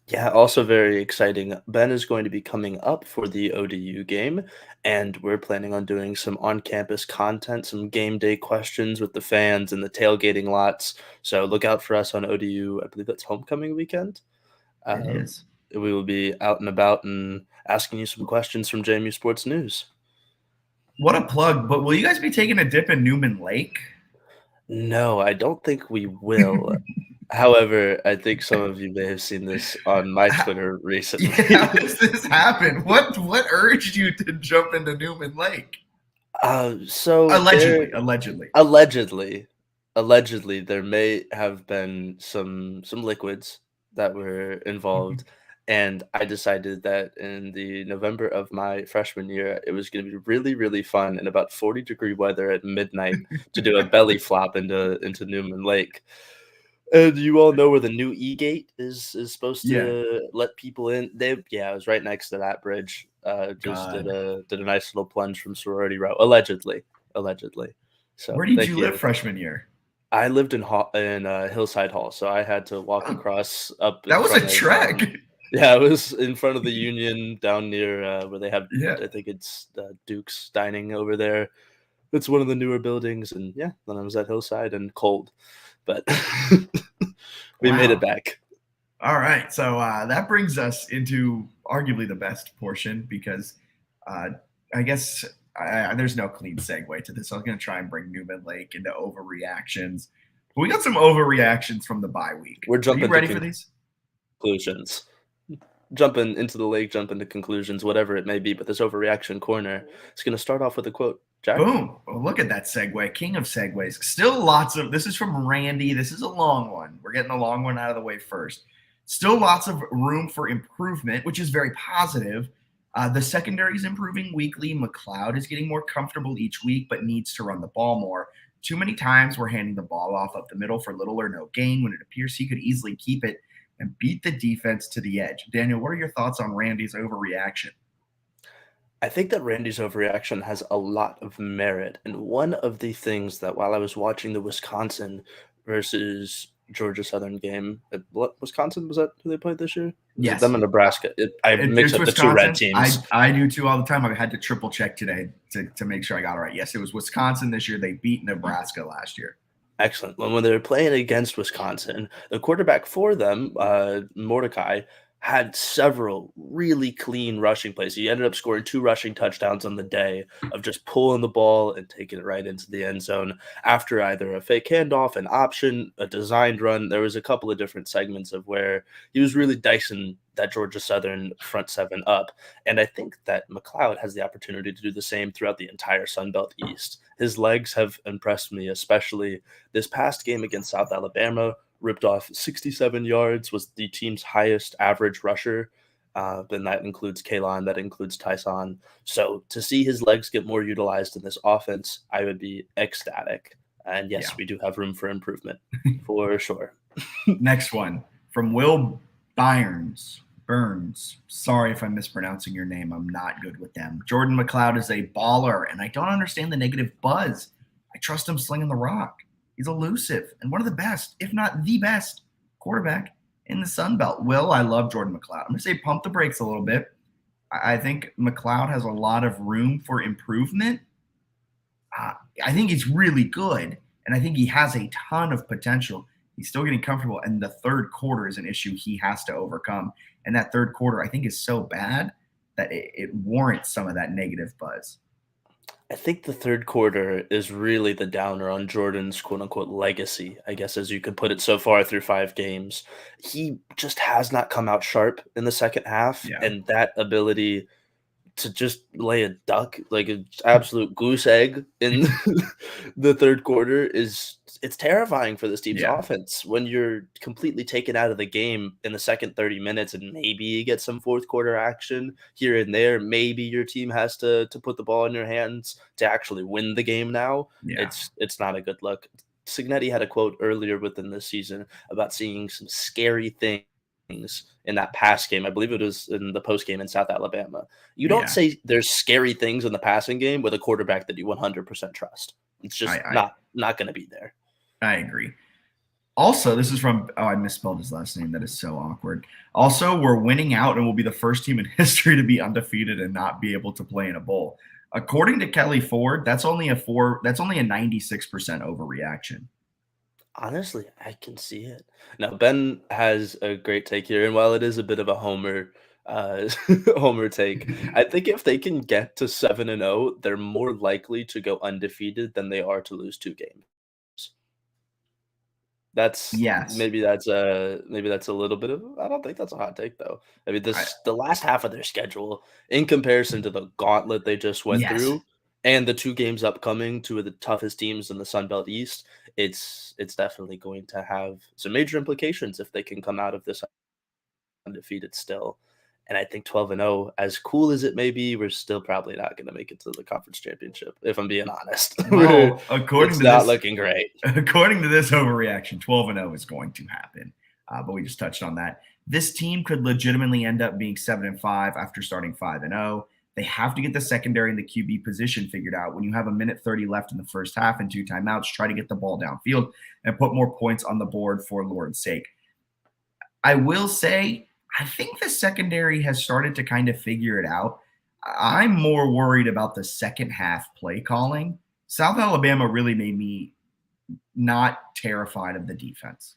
Yeah, also very exciting. Ben is going to be coming up for the ODU game, and we're planning on doing some on-campus content, some game day questions with the fans and the tailgating lots. So look out for us on ODU. I believe that's homecoming weekend. It is. We will be out and about and asking you some questions from JMU Sports News. What a plug. But will you guys be taking a dip in Newman Lake? No, I don't think we will. However, I think some of you may have seen this on my Twitter recently. Yeah, how does this happen? What urged you to jump into Newman Lake? So allegedly, there may have been some liquids that were involved, and I decided that in the November of my freshman year, it was going to be really, really fun in about 40-degree weather at midnight to do a belly flop into Newman Lake. And you all know where the new E-gate is supposed to let people in. I was right next to that bridge. Did a nice little plunge from sorority row, allegedly. So where did you live freshman year? I lived in Hillside Hall, so I had to walk across up. That was a trek. Yeah, it was in front of the Union down near where they have. Yeah. I think it's Duke's Dining over there. It's one of the newer buildings, and then I was at Hillside and cold. But we made it back. All right. So that brings us into arguably the best portion because I guess there's no clean segue to this. I was going to try and bring Newman Lake into overreactions. But we got some overreactions from the bye week. We're jumping. Are you ready for these? Conclusions. Jumping into the lake, jumping to conclusions, whatever it may be. But this overreaction corner is going to start off with a quote. Jack? Boom. Well, look at that segue. King of segues. Still lots of – this is from Randy. This is a long one. We're getting the long one out of the way first. Still lots of room for improvement, which is very positive. The secondary is improving weekly. McLeod is getting more comfortable each week but needs to run the ball more. Too many times we're handing the ball off up the middle for little or no gain when it appears he could easily keep it and beat the defense to the edge. Daniel, what are your thoughts on Randy's overreaction? I think that Randy's overreaction has a lot of merit. And one of the things that while I was watching the Wisconsin versus Georgia Southern game, Wisconsin, was that who they played this year? Is it them and Nebraska? I mix up the two red teams. I do too all the time. I had to triple check today to make sure I got it right. Yes, it was Wisconsin this year. They beat Nebraska last year. Excellent. When they were playing against Wisconsin, the quarterback for them, Mordecai, had several really clean rushing plays. He ended up scoring 2 rushing touchdowns on the day of just pulling the ball and taking it right into the end zone after either a fake handoff, an option, a designed run. There was a couple of different segments of where he was really dicing that Georgia Southern front seven up. And I think that McLeod has the opportunity to do the same throughout the entire Sun Belt East. His legs have impressed me, especially this past game against South Alabama. Ripped off 67 yards, was the team's highest average rusher. And that includes Kalon, that includes Tyson. So to see his legs get more utilized in this offense, I would be ecstatic. And yes, we do have room for improvement for sure. Next one from Will Burns. Sorry if I'm mispronouncing your name. I'm not good with them. Jordan McLeod is a baller, and I don't understand the negative buzz. I trust him slinging the rock. He's elusive and one of the best, if not the best, quarterback in the Sun Belt. Will, I love Jordan McLeod. I'm going to say pump the brakes a little bit. I think McLeod has a lot of room for improvement. I think he's really good, and I think he has a ton of potential. He's still getting comfortable, and the third quarter is an issue he has to overcome. And that third quarter, I think, is so bad that it warrants some of that negative buzz. I think the third quarter is really the downer on Jordan's quote-unquote legacy, I guess, as you could put it so far through 5 games. He just has not come out sharp in the second half, and that ability to just lay a duck, like an absolute goose egg in the third quarter it's terrifying for this team's offense when you're completely taken out of the game in the second 30 minutes and maybe you get some fourth quarter action here and there. Maybe your team has to put the ball in your hands to actually win the game now. It's not a good look. Cignetti had a quote earlier within this season about seeing some scary things in that pass game. I believe it was in the post game in South Alabama. You don't say there's scary things in the passing game with a quarterback that you 100% trust. It's just not going to be there. I agree. Also, this is from I misspelled his last name. That is so awkward. Also, we're winning out and we'll be the first team in history to be undefeated and not be able to play in a bowl. According to Kelly Ford, that's only a 96% overreaction. Honestly, I can see it. Now, Ben has a great take here, and while it is a bit of a homer take, I think if they can get to 7-0, they're more likely to go undefeated than they are to lose 2 games. Maybe that's a little bit of, I don't think that's a hot take though. I mean, the last half of their schedule in comparison to the gauntlet they just went through and the 2 games upcoming, 2 of the toughest teams in the Sun Belt East, it's definitely going to have some major implications if they can come out of this undefeated still. And I think 12-0, as cool as it may be, we're still probably not going to make it to the conference championship, if I'm being honest. Well, it's not looking great. According to this overreaction, 12-0 is going to happen. But we just touched on that. This team could legitimately end up being 7-5 after starting 5-0. They have to get the secondary and the QB position figured out. When you have 1:30 left in the first half and 2 timeouts, try to get the ball downfield and put more points on the board for Lord's sake. I will say, I think the secondary has started to kind of figure it out. I'm more worried about the second half play calling. South Alabama really made me not terrified of the defense.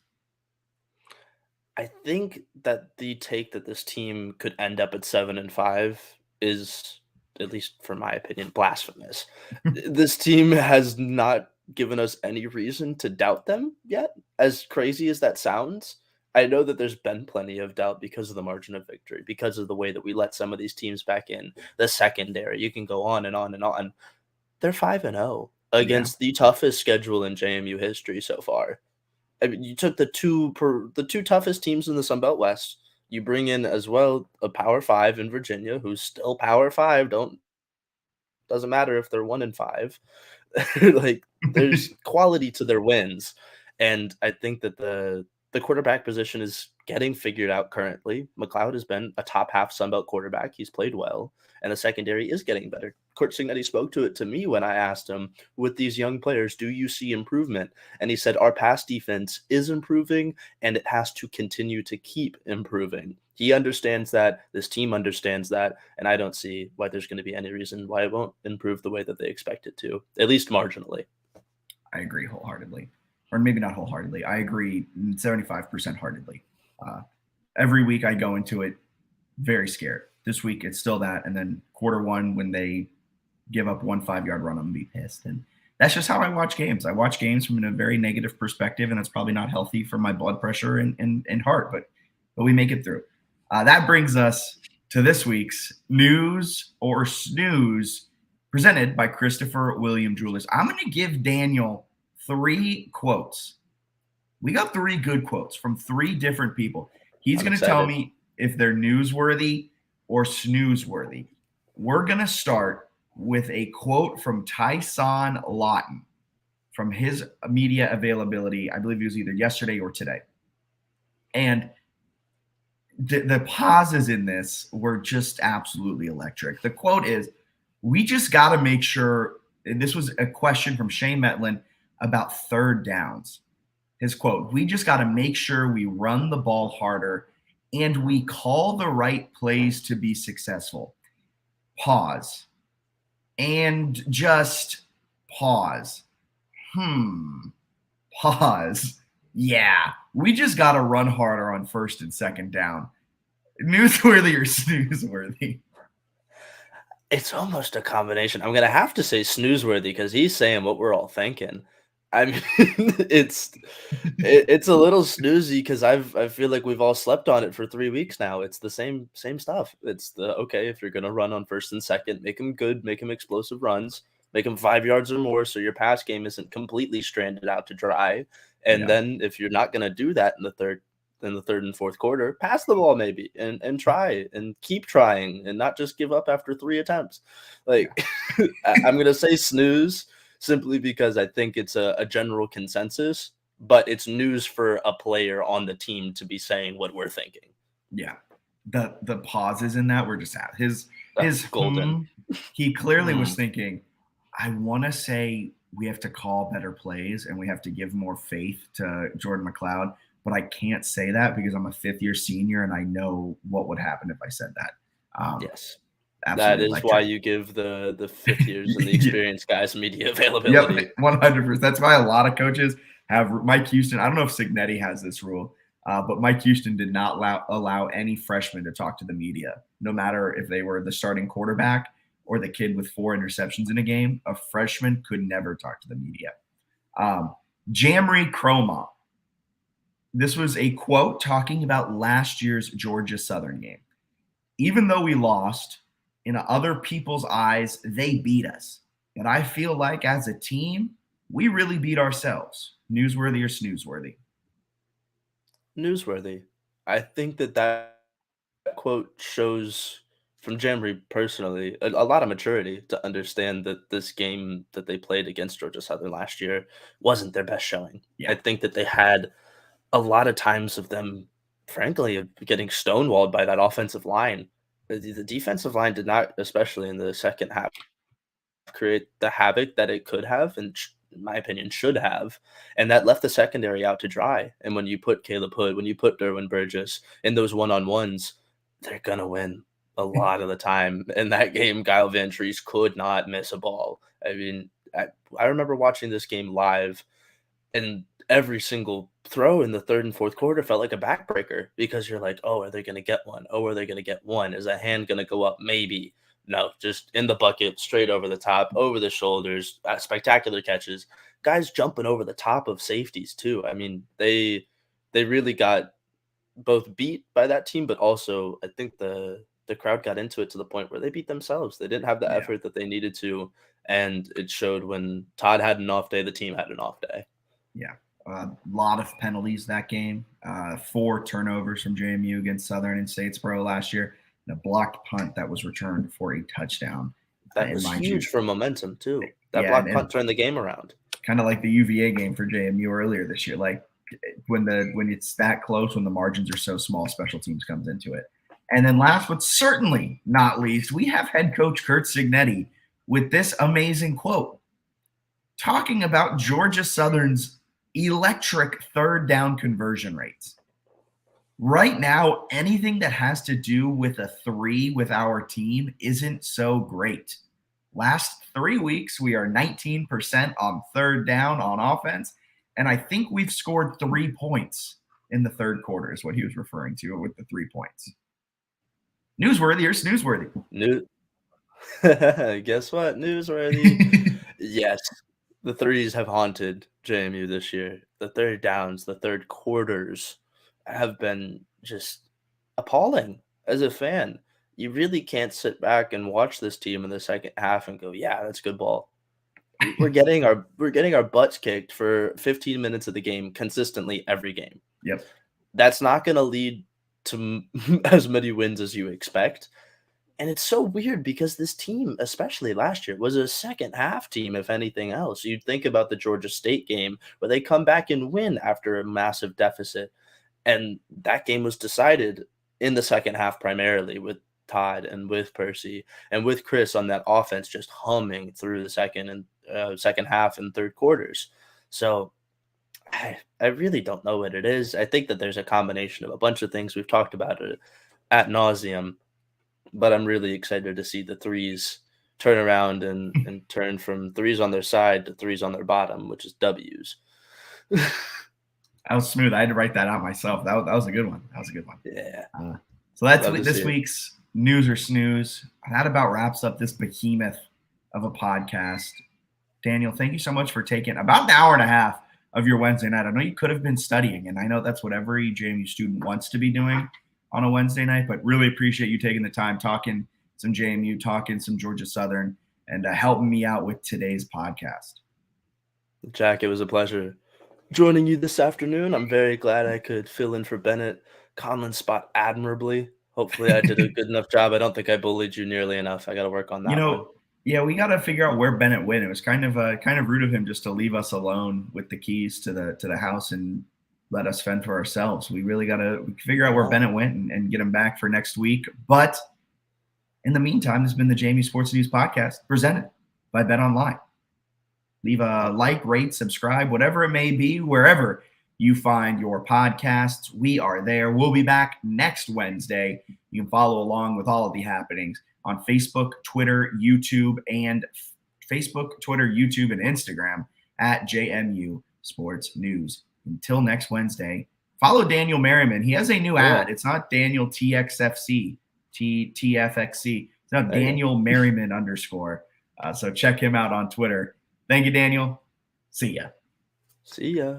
I think that the take that this team could end up at 7-5 is, at least for my opinion, blasphemous. This team has not given us any reason to doubt them yet, as crazy as that sounds. I know that there's been plenty of doubt because of the margin of victory, because of the way that we let some of these teams back in, the secondary. You can go on and on and on. They're 5-0 against the toughest schedule in JMU history so far. I mean, you took the two toughest teams in the Sun Belt West. You bring in as well a Power 5 in Virginia, who's still Power 5. Doesn't matter if they're 1-5. Like, there's quality to their wins, and I think that the quarterback position is getting figured out currently. McLeod has been a top half Sun Belt quarterback. He's played well, and the secondary is getting better. Kurt Cignetti spoke to it to me when I asked him, with these young players, do you see improvement? And he said, our pass defense is improving, and it has to continue to keep improving. He understands that. This team understands that. And I don't see why there's going to be any reason why it won't improve the way that they expect it to, at least marginally. I agree wholeheartedly. Or maybe not wholeheartedly. I agree 75% heartedly. Every week I go into it very scared. This week it's still that. And then quarter one, when they give up 1 5-yard run, I'm going to be pissed. And that's just how I watch games. I watch games from a very negative perspective, and it's probably not healthy for my blood pressure and heart, but we make it through. That brings us to this week's News or Snooze, presented by Christopher William Jewelers. I'm going to give Daniel 3 quotes. We got 3 good quotes from 3 different people. He's going to tell me if they're newsworthy or snoozeworthy. We're going to start with a quote from Tyson Lawton from his media availability. I believe it was either yesterday or today. And the pauses in this were just absolutely electric. The quote is, we just got to make sure, and this was a question from Shane Metlin about third downs. His quote, we just got to make sure we run the ball harder and we call the right plays to be successful. Pause. And just pause. Pause. Yeah, we just got to run harder on first and second down. Newsworthy or snoozeworthy? It's almost a combination. I'm going to have to say snoozeworthy because he's saying what we're all thinking. I mean, it's a little snoozy because I feel like we've all slept on it for 3 weeks now. It's the same stuff. It's okay, if you're gonna run on first and second, make them good, make them explosive runs, make them 5 yards or more, so your pass game isn't completely stranded out to dry. And then if you're not gonna do that in the third and fourth quarter, pass the ball maybe and try and keep trying and not just give up after 3 attempts. Like I'm gonna say snooze, simply because I think it's a general consensus, but it's news for a player on the team to be saying what we're thinking. Yeah. The pauses in that were just out. His golden. He clearly was thinking, I want to say we have to call better plays and we have to give more faith to Jordan McLeod, but I can't say that because I'm a 5th-year senior and I know what would happen if I said that. Yes. Absolutely that is electric. why you give the 5th years and the experienced guys media availability. Yep, 100%. That's why a lot of coaches have Mike Houston. I don't know if Signetti has this rule, but Mike Houston did not allow any freshmen to talk to the media, no matter if they were the starting quarterback or the kid with 4 interceptions in a game. A freshman could never talk to the media. Jamry Croma. This was a quote talking about last year's Georgia Southern game. Even though we lost, in other people's eyes, they beat us. But I feel like as a team, we really beat ourselves. Newsworthy or snoozeworthy? Newsworthy. I think that quote shows from Jamry personally a lot of maturity to understand that this game that they played against Georgia Southern last year wasn't their best showing. Yeah. I think that they had a lot of times of them, frankly, getting stonewalled by that offensive line. The defensive line did not, especially in the second half, create the havoc that it could have and, in my opinion, should have. And that left the secondary out to dry. And when you put Caleb Hood, when you put Derwin Burgess in those one-on-ones, they're going to win a lot of the time. In that game, Kyle Van Treese could not miss a ball. I mean, I remember watching this game live, and every single throw in the third and fourth quarter felt like a backbreaker because you're like, oh, are they going to get one? Oh, are they going to get one? Is a hand going to go up? Maybe. No, just in the bucket, straight over the top, over the shoulders, spectacular catches. Guys jumping over the top of safeties too. I mean, they really got both beat by that team, but also I think the crowd got into it to the point where they beat themselves. They didn't have the effort that they needed to, and it showed when Todd had an off day, the team had an off day. Yeah. A lot of penalties that game. 4 turnovers from JMU against Southern in Statesboro last year. And a blocked punt that was returned for a touchdown. That was huge for momentum, too. That blocked punt turned the game around. Kind of like the UVA game for JMU earlier this year. Like when it's that close, when the margins are so small, special teams comes into it. And then last but certainly not least, we have head coach Curt Signetti with this amazing quote talking about Georgia Southern's electric third down conversion rates. right now, anything that has to do with a 3 with our team isn't so great. Last 3 weeks, we are 19% on third down on offense, and I think we've scored 3 points in the third quarter is what he was referring to with the 3 points. Newsworthy or snoozeworthy? Guess what? Newsworthy. Yes, the threes have haunted JMU this year. The third downs, the third quarters have been just appalling as a fan. You really can't sit back and watch this team in the second half and go, "Yeah, that's good ball." We're getting our butts kicked for 15 minutes of the game consistently every game. Yep. That's not going to lead to as many wins as you expect. And it's so weird because this team, especially last year, was a second half team, if anything else. You'd think about the Georgia State game where they come back and win after a massive deficit. And that game was decided in the second half primarily with Todd and with Percy and with Chris on that offense just humming through the second half and third quarters. So I really don't know what it is. I think that there's a combination of a bunch of things. We've talked about it ad nauseum. But I'm really excited to see the threes turn around and turn from threes on their side to threes on their bottom, which is W's. That was smooth. I had to write that out myself. That was a good one. That was a good one. Yeah. So that's this week's news or snooze. That about wraps up this behemoth of a podcast. Daniel, thank you so much for taking about an hour and a half of your Wednesday night. I know you could have been studying, and I know that's what every JMU student wants to be doing on a Wednesday night, but really appreciate you taking the time, talking some JMU, talking some Georgia Southern, and helping me out with today's podcast. Jack, it was a pleasure joining you this afternoon. I'm very glad I could fill in for Bennett. Conlon spot admirably. Hopefully I did a good enough job. I don't think I bullied you nearly enough. I got to work on that one. Yeah, we got to figure out where Bennett went. It was kind of rude of him just to leave us alone with the keys to the house and let us fend for ourselves. We really got to figure out where Bennett went and get him back for next week. But in the meantime, this has been the JMU Sports News Podcast presented by Bet Online. Leave a like, rate, subscribe, whatever it may be, wherever you find your podcasts. We are there. We'll be back next Wednesday. You can follow along with all of the happenings on Facebook, Twitter, YouTube, and Instagram at JMU Sports News. Until next Wednesday, follow Daniel Merriman. He has a new ad. It's not Daniel TXFC, TFXC. It's now Daniel Merriman _. So check him out on Twitter. Thank you, Daniel. See ya. See ya.